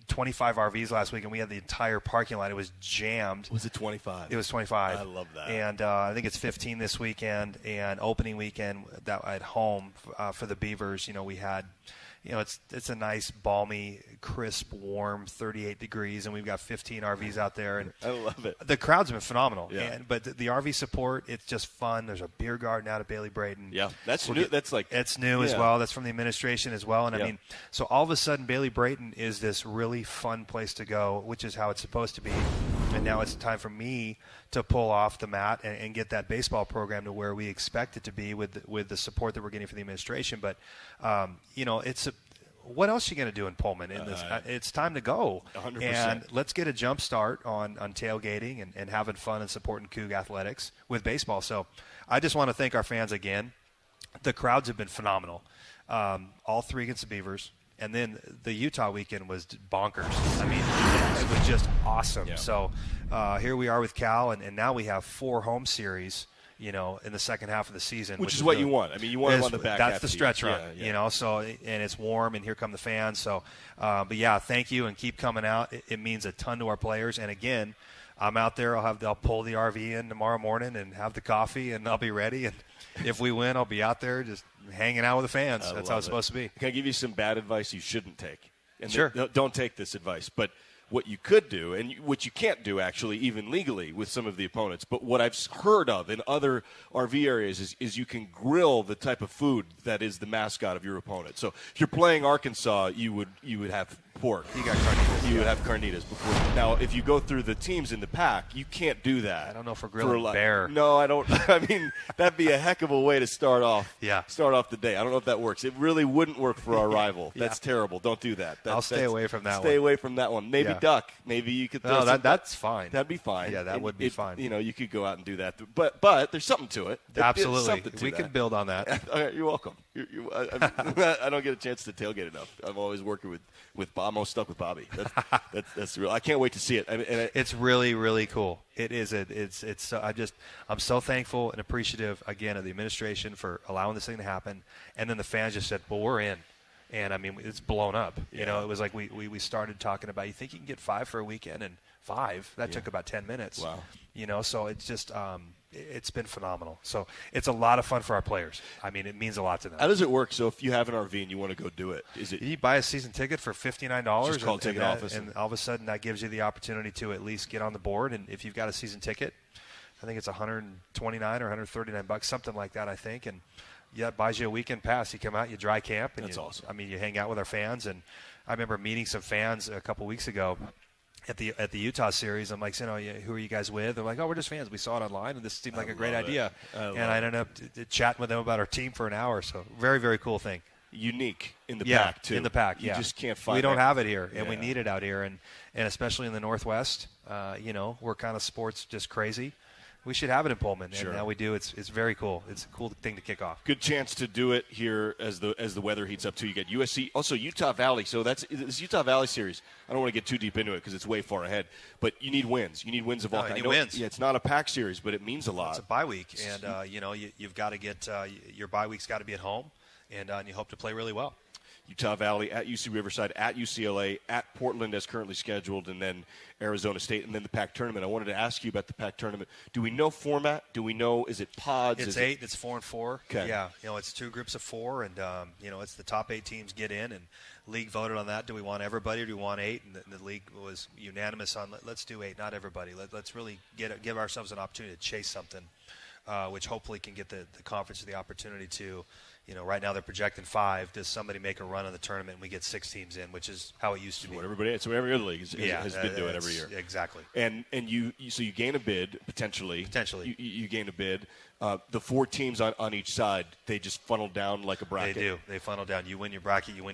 25 RVs last week, and we had the entire parking lot. It was jammed. Was it 25? It was 25. I love that. And I think it's 15 this weekend, and opening weekend that at home for the Beavers, we had – it's a nice, balmy, crisp, warm 38 degrees, and we've got 15 RVs out there. And I love it. The crowd's been phenomenal. Yeah. But the RV support, it's just fun. There's a beer garden out at Bailey Brayton. Yeah, that's new. It's new as well. That's from the administration as well. And so all of a sudden, Bailey Brayton is this really fun place to go, which is how it's supposed to be. And now it's time for me to pull off the mat and get that baseball program to where we expect it to be with the support that we're getting from the administration. But, what else are you going to do in Pullman? It's time to go. 100%. And let's get a jump start on tailgating and having fun and supporting Coug athletics with baseball. So I just want to thank our fans again. The crowds have been phenomenal. All three against the Beavers. And then the Utah weekend was bonkers. It was just awesome. Yeah. So here we are with Cal, and now we have 4 home series, in the second half of the season. Which is what you want. You want them on the back half. That's the stretch run, so, and it's warm, and here come the fans. So, but yeah, thank you, and keep coming out. It means a ton to our players. And again, I'm out there. I'll pull the RV in tomorrow morning and have the coffee, and I'll be ready. And if we win, I'll be out there just hanging out with the fans. That's how it's supposed to be. Can I give you some bad advice you shouldn't take? And sure. Don't take this advice, but what you could do, and what you can't do, actually, even legally with some of the opponents. But what I've heard of in other RV areas is you can grill the type of food that is the mascot of your opponent. So if you're playing Arkansas, you would have pork. You got carnitas. You would have carnitas before. Now, if you go through the teams in the Pac, you can't do that. I don't know if we're grilling bear. No, I don't. I mean, that'd be a heck of a way to start off the day. I don't know if that works. It really wouldn't work for our rival. That's terrible. Don't do that. I'll stay away from that one. Stay away from that one. Maybe duck. Maybe you could throw that's fine. That'd be fine. Yeah, that would be fine. You could go out and do that. But there's something to it. Absolutely. We can build on that. You're welcome. I don't get a chance to tailgate enough. I'm always working with Bob. I'm almost stuck with Bobby. That's real. I can't wait to see it. It's really, really cool. It is. I'm so thankful and appreciative again of the administration for allowing this thing to happen, and then the fans just said, "Well, we're in." And I mean, it's blown up. You know, it was like we started talking about, you think you can get 5 for a weekend, and 5 that took about 10 minutes. Wow. You know, so it's just it's been phenomenal. So it's a lot of fun for our players. I mean, it means a lot to them. How does it work? So if you have an RV and you want to go do it, is it you buy a season ticket for $59? Just call ticket office, and all of a sudden that gives you the opportunity to at least get on the board. And if you've got a season ticket, I think it's $129 or $139, something like that, I think. And it buys you a weekend pass. You come out, you dry camp, and that's awesome. I mean, you hang out with our fans. And I remember meeting some fans a couple weeks ago at the Utah series. I'm like, who are you guys with? They're like, oh, we're just fans. We saw it online, and this seemed like a great idea. And I ended up chatting with them about our team for an hour. So very, very cool thing. Unique in the Pac, too. In the Pac, You just can't find We don't have it here, and Yeah. we need it out here. And especially in the Northwest, we're kind of sports just crazy. We should have it in Pullman, Sure. and now we do. It's very cool. It's a cool thing to kick off. Good chance to do it here as the weather heats up too. You get USC, also Utah Valley. So that's this Utah Valley series. I don't want to get too deep into it because it's way far ahead. But you need wins. You need wins of all kinds. Wins. Yeah, it's not a Pac series, but it means a lot. It's a bye week, and you've got to get your bye week's got to be at home, and you hope to play really well. Utah Valley, at UC Riverside, at UCLA, at Portland as currently scheduled, and then Arizona State, and then the Pac Tournament. I wanted to ask you about the Pac Tournament. Do we know format? Do we know, is it pods? It's 8. It's 4 and 4. Okay. Yeah, it's 2 groups of 4, and it's the top 8 teams get in, and league voted on that. Do we want everybody, or do we want 8? And the league was unanimous on let's do 8, not everybody. Let's really give ourselves an opportunity to chase something, which hopefully can get the conference the opportunity to. Right now they're projecting 5. Does somebody make a run in the tournament and we get 6 teams in, which is how it used to be? What every other league has been doing every year. Exactly. And you gain a bid potentially. You gain a bid. The 4 teams on each side, they just funnel down like a bracket. They do. They funnel down. You win your bracket, and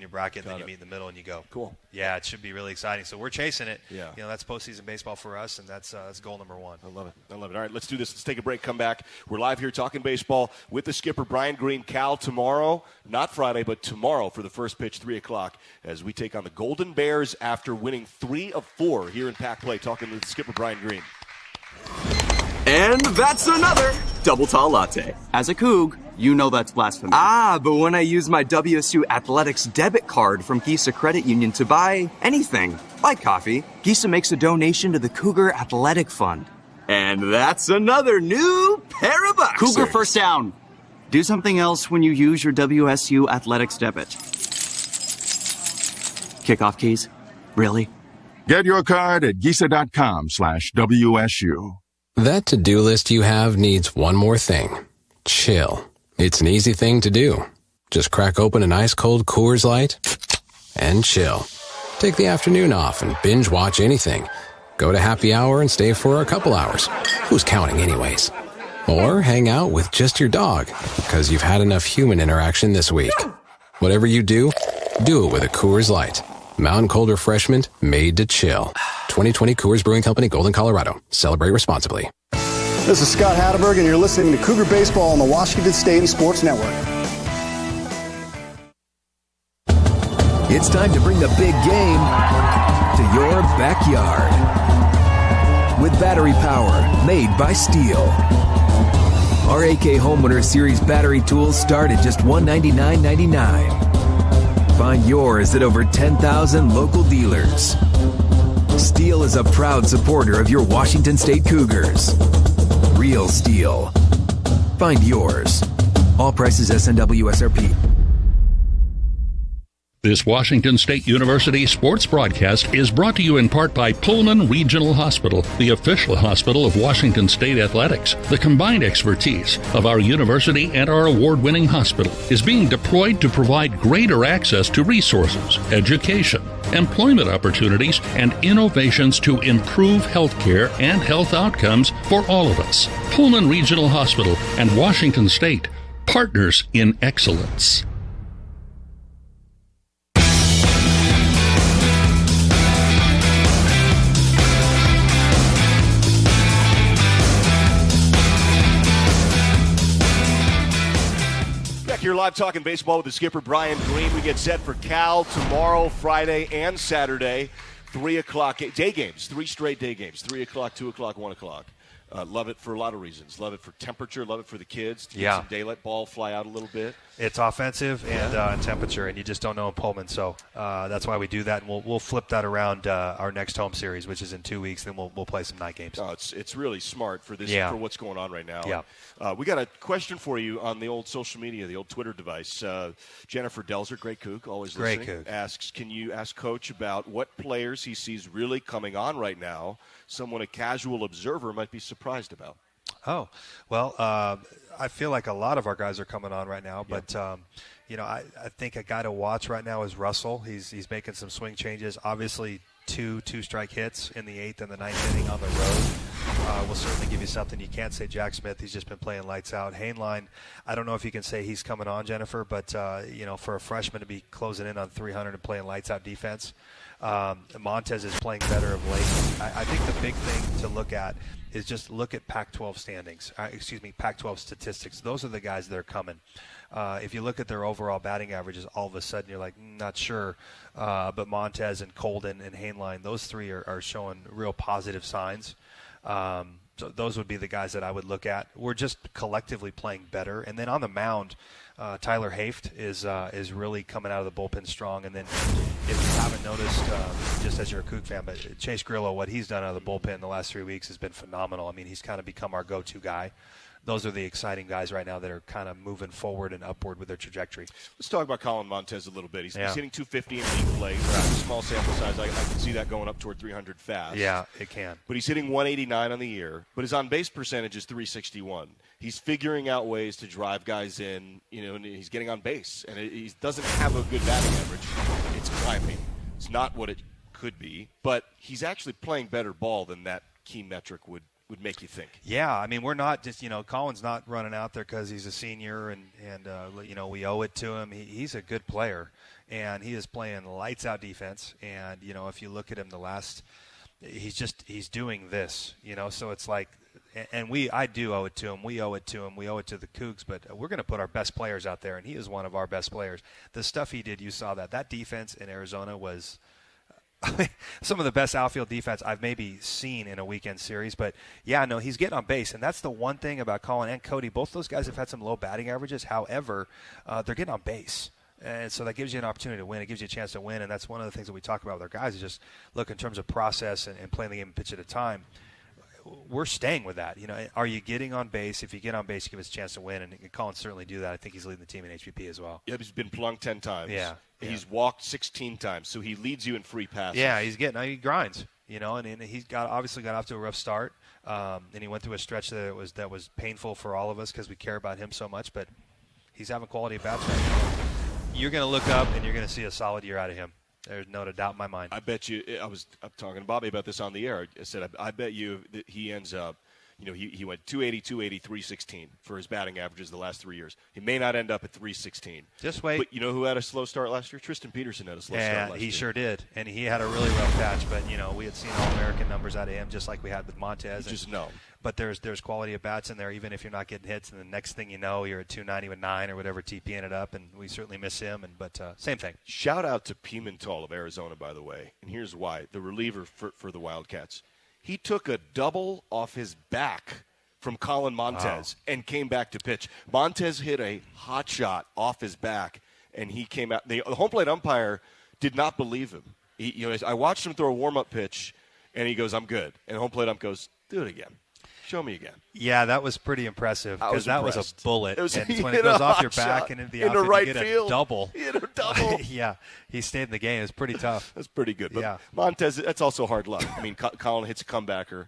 then you meet in the middle and you go. Cool. Yeah, it should be really exciting. So we're chasing it. Yeah. That's postseason baseball for us, and that's goal number 1. I love it. All right, let's do this. Let's take a break, come back. We're live here talking baseball with the skipper, Brian Green. Cal tomorrow, not Friday, but tomorrow for the first pitch, 3 o'clock, as we take on the Golden Bears after winning 3 of 4 here in Pac Play, talking with skipper Brian Green. And that's another double tall latte. As a Coug, you know that's blasphemy. But when I use my WSU Athletics debit card from Gisa Credit Union to buy anything, like coffee, Gisa makes a donation to the Cougar Athletic Fund. And that's another new pair of bucks. Cougar first down. Do something else when you use your WSU Athletics debit. Kickoff keys? Really? Get your card at Gisa.com/WSU. That to-do list you have needs one more thing. Chill. It's an easy thing to do. Just crack open an ice-cold Coors Light and chill. Take the afternoon off and binge watch anything. Go to happy hour and stay for a couple hours. Who's counting anyways? Or hang out with just your dog because you've had enough human interaction this week. Whatever you do it with a Coors Light. Mountain cold refreshment made to chill. 2020 Coors Brewing Company, Golden, Colorado. Celebrate responsibly. This is Scott Hatterberg, and you're listening to Cougar Baseball on the Washington State Sports Network. It's time to bring the big game to your backyard. With battery power made by Steel. Our AK Homeowner Series battery tools start at just $199.99. Find yours at over 10,000 local dealers. Steel is a proud supporter of your Washington State Cougars. Real Steel. Find yours. All prices SNW SRP. This Washington State University sports broadcast is brought to you in part by Pullman Regional Hospital, the official hospital of Washington State Athletics. The combined expertise of our university and our award-winning hospital is being deployed to provide greater access to resources, education, employment opportunities, and innovations to improve healthcare and health outcomes for all of us. Pullman Regional Hospital and Washington State, partners in excellence. You're live talking baseball with the skipper, Brian Green. We get set for Cal tomorrow, Friday, and Saturday. 3 o'clock day games, 3 straight day games, 3 o'clock, 2 o'clock, 1 o'clock. Love it for a lot of reasons. Love it for temperature. Love it for the kids to get some daylight ball fly out a little bit. It's offensive and temperature, and you just don't know in Pullman. So that's why we do that, and we'll flip that around our next home series, which is in 2 weeks. Then we'll play some night games. Oh, it's really smart for this for what's going on right now. Yeah. We got a question for you on the old social media, the old Twitter device. Jennifer Delzer, great kook, always listening, asks, can you ask Coach about what players he sees really coming on right now, someone a casual observer might be surprised about? Oh, well, I feel like a lot of our guys are coming on right now, but I think a guy to watch right now is Russell. He's making some swing changes. Obviously, two-strike hits in the 8th and the 9th inning on the road will certainly give you something. You can't say Jack Smith. He's just been playing lights out. Hainline, I don't know if you can say he's coming on, Jennifer, but for a freshman to be closing in on 300 and playing lights out defense, Montez is playing better of late. I think the big thing to look at is just look at Pac-12 standings. Pac-12 statistics. Those are the guys that are coming. If you look at their overall batting averages, all of a sudden you're like, not sure. But Montez and Colden and Hainline, those three are showing real positive signs. So those would be the guys that I would look at. We're just collectively playing better. And then on the mound, Tyler Haft is really coming out of the bullpen strong. And then if you haven't noticed, just as you're a Coug fan, but Chase Grillo, what he's done out of the bullpen the last 3 weeks has been phenomenal. I mean, he's kind of become our go-to guy. Those are the exciting guys right now that are kind of moving forward and upward with their trajectory. Let's talk about Colin Montez a little bit. He's hitting 250 in league play. Small sample size. I can see that going up toward 300 fast. Yeah, it can. But he's hitting 189 on the year. But his on-base percentage is 361. He's figuring out ways to drive guys in, and he's getting on base. And he doesn't have a good batting average. It's climbing. It's not what it could be. But he's actually playing better ball than that key metric would make you think. Yeah, I mean, we're not just, Colin's not running out there because he's a senior and we owe it to him. He's a good player, and he is playing lights-out defense. And, if you look at him he's doing this, so it's like, and I do owe it to him. We owe it to him. We owe it to the Cougs, but we're going to put our best players out there, and he is one of our best players. The stuff he did, you saw that. That defense in Arizona was – some of the best outfield defense I've maybe seen in a weekend series. But, he's getting on base. And that's the one thing about Colin and Cody. Both those guys have had some low batting averages. However, they're getting on base. And so that gives you an opportunity to win. It gives you a chance to win. And that's one of the things that we talk about with our guys is just look in terms of process and playing the game pitch at a time. We're staying with that. Are you getting on base? If you get on base, you give us a chance to win. And Colin certainly do that. I think he's leading the team in HBP as well. Yeah, he's been plunked 10 times. Yeah. He's walked 16 times, so he leads you in free passes. Yeah, he grinds, and he's obviously got off to a rough start, and he went through a stretch that was painful for all of us because we care about him so much. But he's having quality at bats right now. You're going to look up and you're going to see a solid year out of him. There's no doubt in my mind. I bet you. I'm talking to Bobby about this on the air. I said I bet you that he ends up. He went 280, 280, 316 for his batting averages the last 3 years. He may not end up at 316. Just wait. But you know who had a slow start last year? Tristan Peterson had a slow start last year. Yeah, he sure did. And he had a really rough patch. But, we had seen All-American numbers out of him just like we had with Montez. You just know. But there's quality of bats in there, even if you're not getting hits. And the next thing you know, you're at 290 with 9 or whatever TP ended up. And we certainly miss him. But same thing. Shout out to Pimentel of Arizona, by the way. And here's why. The reliever for the Wildcats. He took a double off his back from Colin Montez and came back to pitch. Montez hit a hot shot off his back, and he came out. The home plate umpire did not believe him. I watched him throw a warm-up pitch, and he goes, "I'm good." And the home plate ump goes, "Do it again. Show me again." Yeah, that was pretty impressive because that was a bullet. And when it goes off your back and into the outfield, right you get field. A double. He hit a double. Yeah, he stayed in the game. It was pretty tough. That's pretty good. But yeah. Montez, that's also hard luck. I mean, Colin hits a comebacker.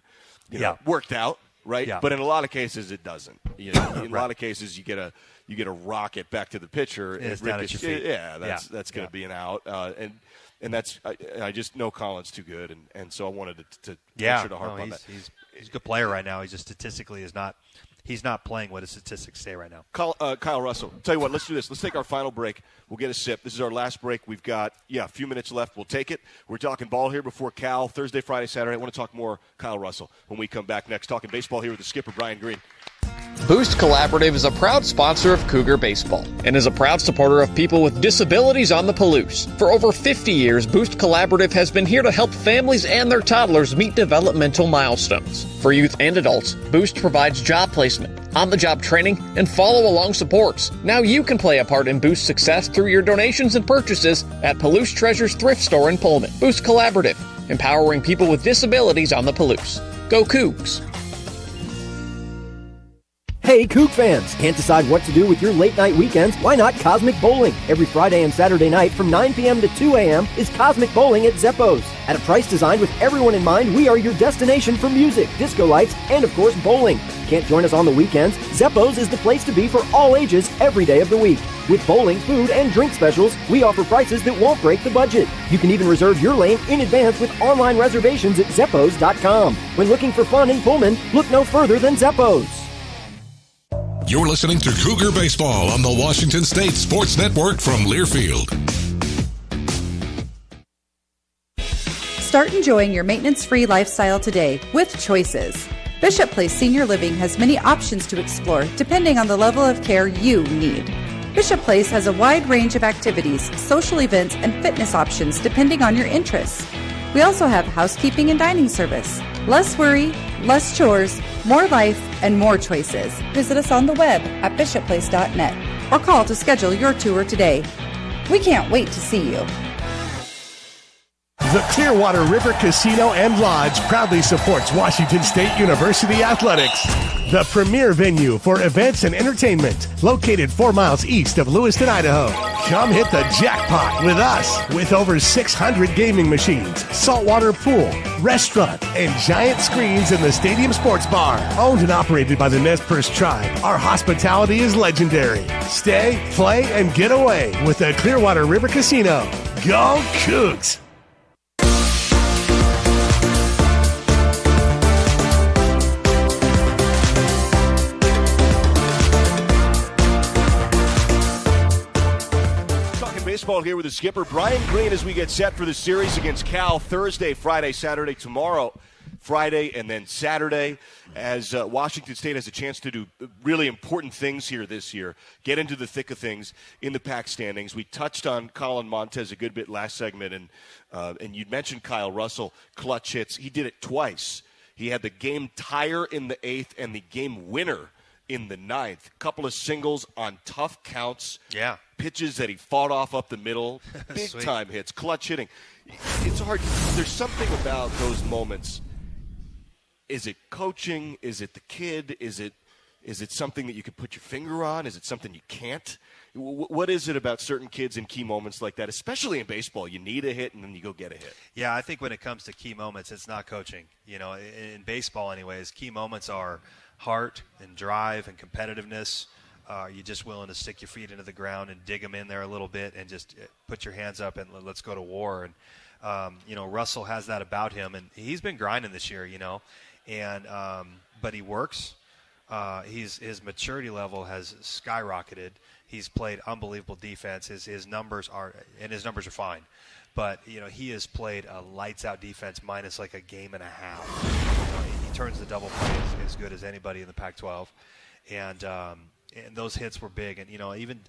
Worked out, right? Yeah. But in a lot of cases, it doesn't. In a lot of cases, you get a rocket back to the pitcher. It's down at your feet. That's going to be an out. And that's I just know Colin's too good, and so I wanted to make sure to harp on that. He's a good player right now. He just statistically is not. He's not playing what his statistics say right now. Kyle Russell, tell you what, let's do this. Let's take our final break. We'll get a sip. This is our last break. We've got, a few minutes left. We'll take it. We're talking ball here before Cal, Thursday, Friday, Saturday. I want to talk more Kyle Russell when we come back next. Talking baseball here with the skipper, Brian Green. Boost Collaborative is a proud sponsor of Cougar Baseball and is a proud supporter of people with disabilities on the Palouse. For over 50 years, Boost Collaborative has been here to help families and their toddlers meet developmental milestones. For youth and adults, Boost provides job placement, on-the-job training, and follow-along supports. Now you can play a part in Boost's success through your donations and purchases at Palouse Treasures Thrift Store in Pullman. Boost Collaborative, empowering people with disabilities on the Palouse. Go Cougs! Hey, Coug fans! Can't decide what to do with your late-night weekends? Why not Cosmic Bowling? Every Friday and Saturday night from 9 p.m. to 2 a.m. is Cosmic Bowling at Zeppo's. At a price designed with everyone in mind, we are your destination for music, disco lights, and of course, bowling. Can't join us on the weekends? Zeppo's is the place to be for all ages every day of the week. With bowling, food, and drink specials, we offer prices that won't break the budget. You can even reserve your lane in advance with online reservations at Zeppos.com. When looking for fun in Pullman, look no further than Zeppo's. You're listening to Cougar Baseball on the Washington State Sports Network from Learfield. Start enjoying your maintenance-free lifestyle today with Choices. Bishop Place Senior Living has many options to explore depending on the level of care you need. Bishop Place has a wide range of activities, social events, and fitness options depending on your interests. We also have housekeeping and dining service. Less worry, less chores, more life, and more choices. Visit us on the web at bishopplace.net or call to schedule your tour today. We can't wait to see you. The Clearwater River Casino and Lodge proudly supports Washington State University Athletics, the premier venue for events and entertainment, located 4 miles east of Lewiston, Idaho. Come hit the jackpot with us, with over 600 gaming machines, saltwater pool, restaurant, and giant screens in the Stadium Sports Bar. Owned and operated by the Nez Perce Tribe, our hospitality is legendary. Stay, play, and get away with the Clearwater River Casino. Go Cougs! Baseball here with the skipper, Brian Green, as we get set for the series against Cal Thursday, Friday, Saturday, tomorrow, Friday, and then Saturday, as Washington State has a chance to do really important things here this year, get into the thick of things in the Pac standings. We touched on Colin Montez a good bit last segment, and you'd mentioned Kyle Russell, clutch hits. He did it twice. He had the game tire in the 8th and the game winner in the 9th. Couple of singles on tough counts. Yeah. Pitches that he fought off up the middle. Big-time hits. Clutch hitting. It's hard. There's something about those moments. Is it coaching? Is it the kid? Is it something that you can put your finger on? Is it something you can't? What is it about certain kids in key moments like that, especially in baseball? You need a hit, and then you go get a hit. Yeah, I think when it comes to key moments, it's not coaching. You know, in baseball anyways, key moments are heart and drive and competitiveness. You just willing to stick your feet into the ground and dig them in there a little bit and just put your hands up and let's go to war. And, Russell has that about him, and he's been grinding this year, and but he works. His maturity level has skyrocketed. He's played unbelievable defense. His numbers are fine. But, he has played a lights-out defense minus like a game and a half. He turns the double play as good as anybody in the Pac-12. And those hits were big. And, even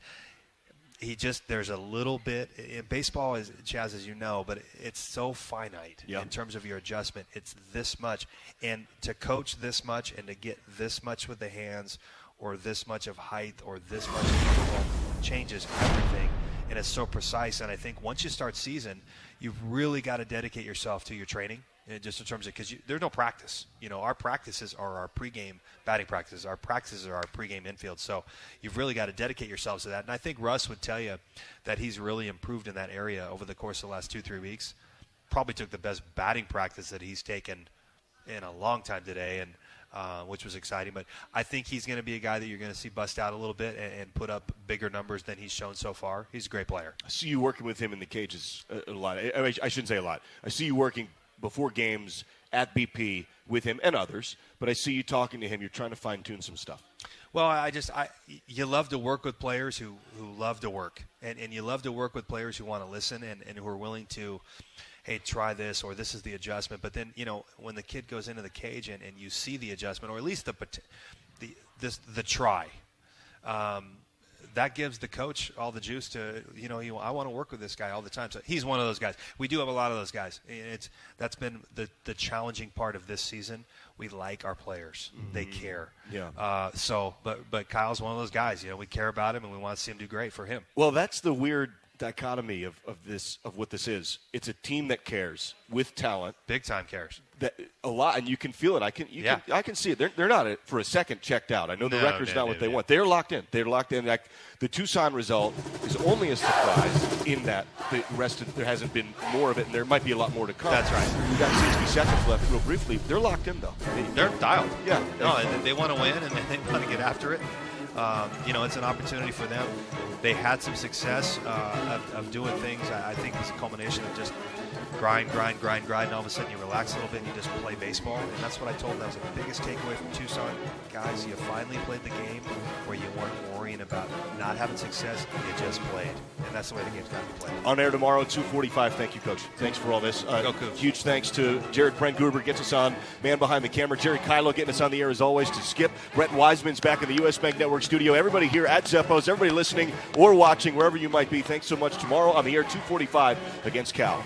there's a little bit – baseball is, Chaz, as you know, but it's so finite in terms of your adjustment. It's this much. And to coach this much and to get this much with the hands or this much of height or this much of control changes everything. And it's so precise. And I think once you start season, you've really got to dedicate yourself to your training just in terms of because there's no practice. Our practices are our pregame batting practices. Our practices are our pregame infield. So you've really got to dedicate yourselves to that. And I think Russ would tell you that he's really improved in that area over the course of the last 2-3 weeks. Probably took the best batting practice that he's taken in a long time today, and which was exciting. But I think he's going to be a guy that you're going to see bust out a little bit and put up bigger numbers than he's shown so far. He's a great player. I see you working with him in the cages a lot. I shouldn't say a lot. I see you working before games at BP with him and others, but I see you talking to him. You're trying to fine-tune some stuff. Well, you love to work with players who love to work, and you love to work with players who want to listen and who are willing to, hey, try this, or this is the adjustment. But then, when the kid goes into the cage and you see the adjustment, or at least the try, that gives the coach all the juice to, I want to work with this guy all the time. So he's one of those guys. We do have a lot of those guys. That's been the challenging part of this season. We like our players. Mm-hmm. They care. Yeah. But Kyle's one of those guys. We care about him and we want to see him do great for him. Well, that's the weird dichotomy of what this is. It's a team that cares with talent, big time cares that a lot, and you can feel it. I can see it. They're not for a second checked out. I know the record's not what they want. They're locked in. The Tucson result is only a surprise in that the rest of there hasn't been more of it, and there might be a lot more to come. That's right. We got 60 seconds left. Real briefly, they're locked in though. They're dialed. Yeah. No, they want to win and they want to get after it. It's an opportunity for them. They had some success of doing things. I think it was a culmination of just grind, and all of a sudden you relax a little bit and you just play baseball. And that's what I told them. That was the biggest takeaway from Tucson. Guys, you finally played the game where you weren't worrying about not having success. You just played. And that's the way the game's got to be played. On air tomorrow, 2:45. Thank you, Coach. Thanks for all this. Go Cougs. Huge thanks to Jared Brent-Gruber, gets us on, man behind the camera. Jerry Kylo getting us on the air as always. To Skip, Brett Wiseman's back in the U.S. Bank Network studio. Everybody here at Zeppos, everybody listening or watching, wherever you might be, thanks so much. Tomorrow on the air, 2:45 against Cal.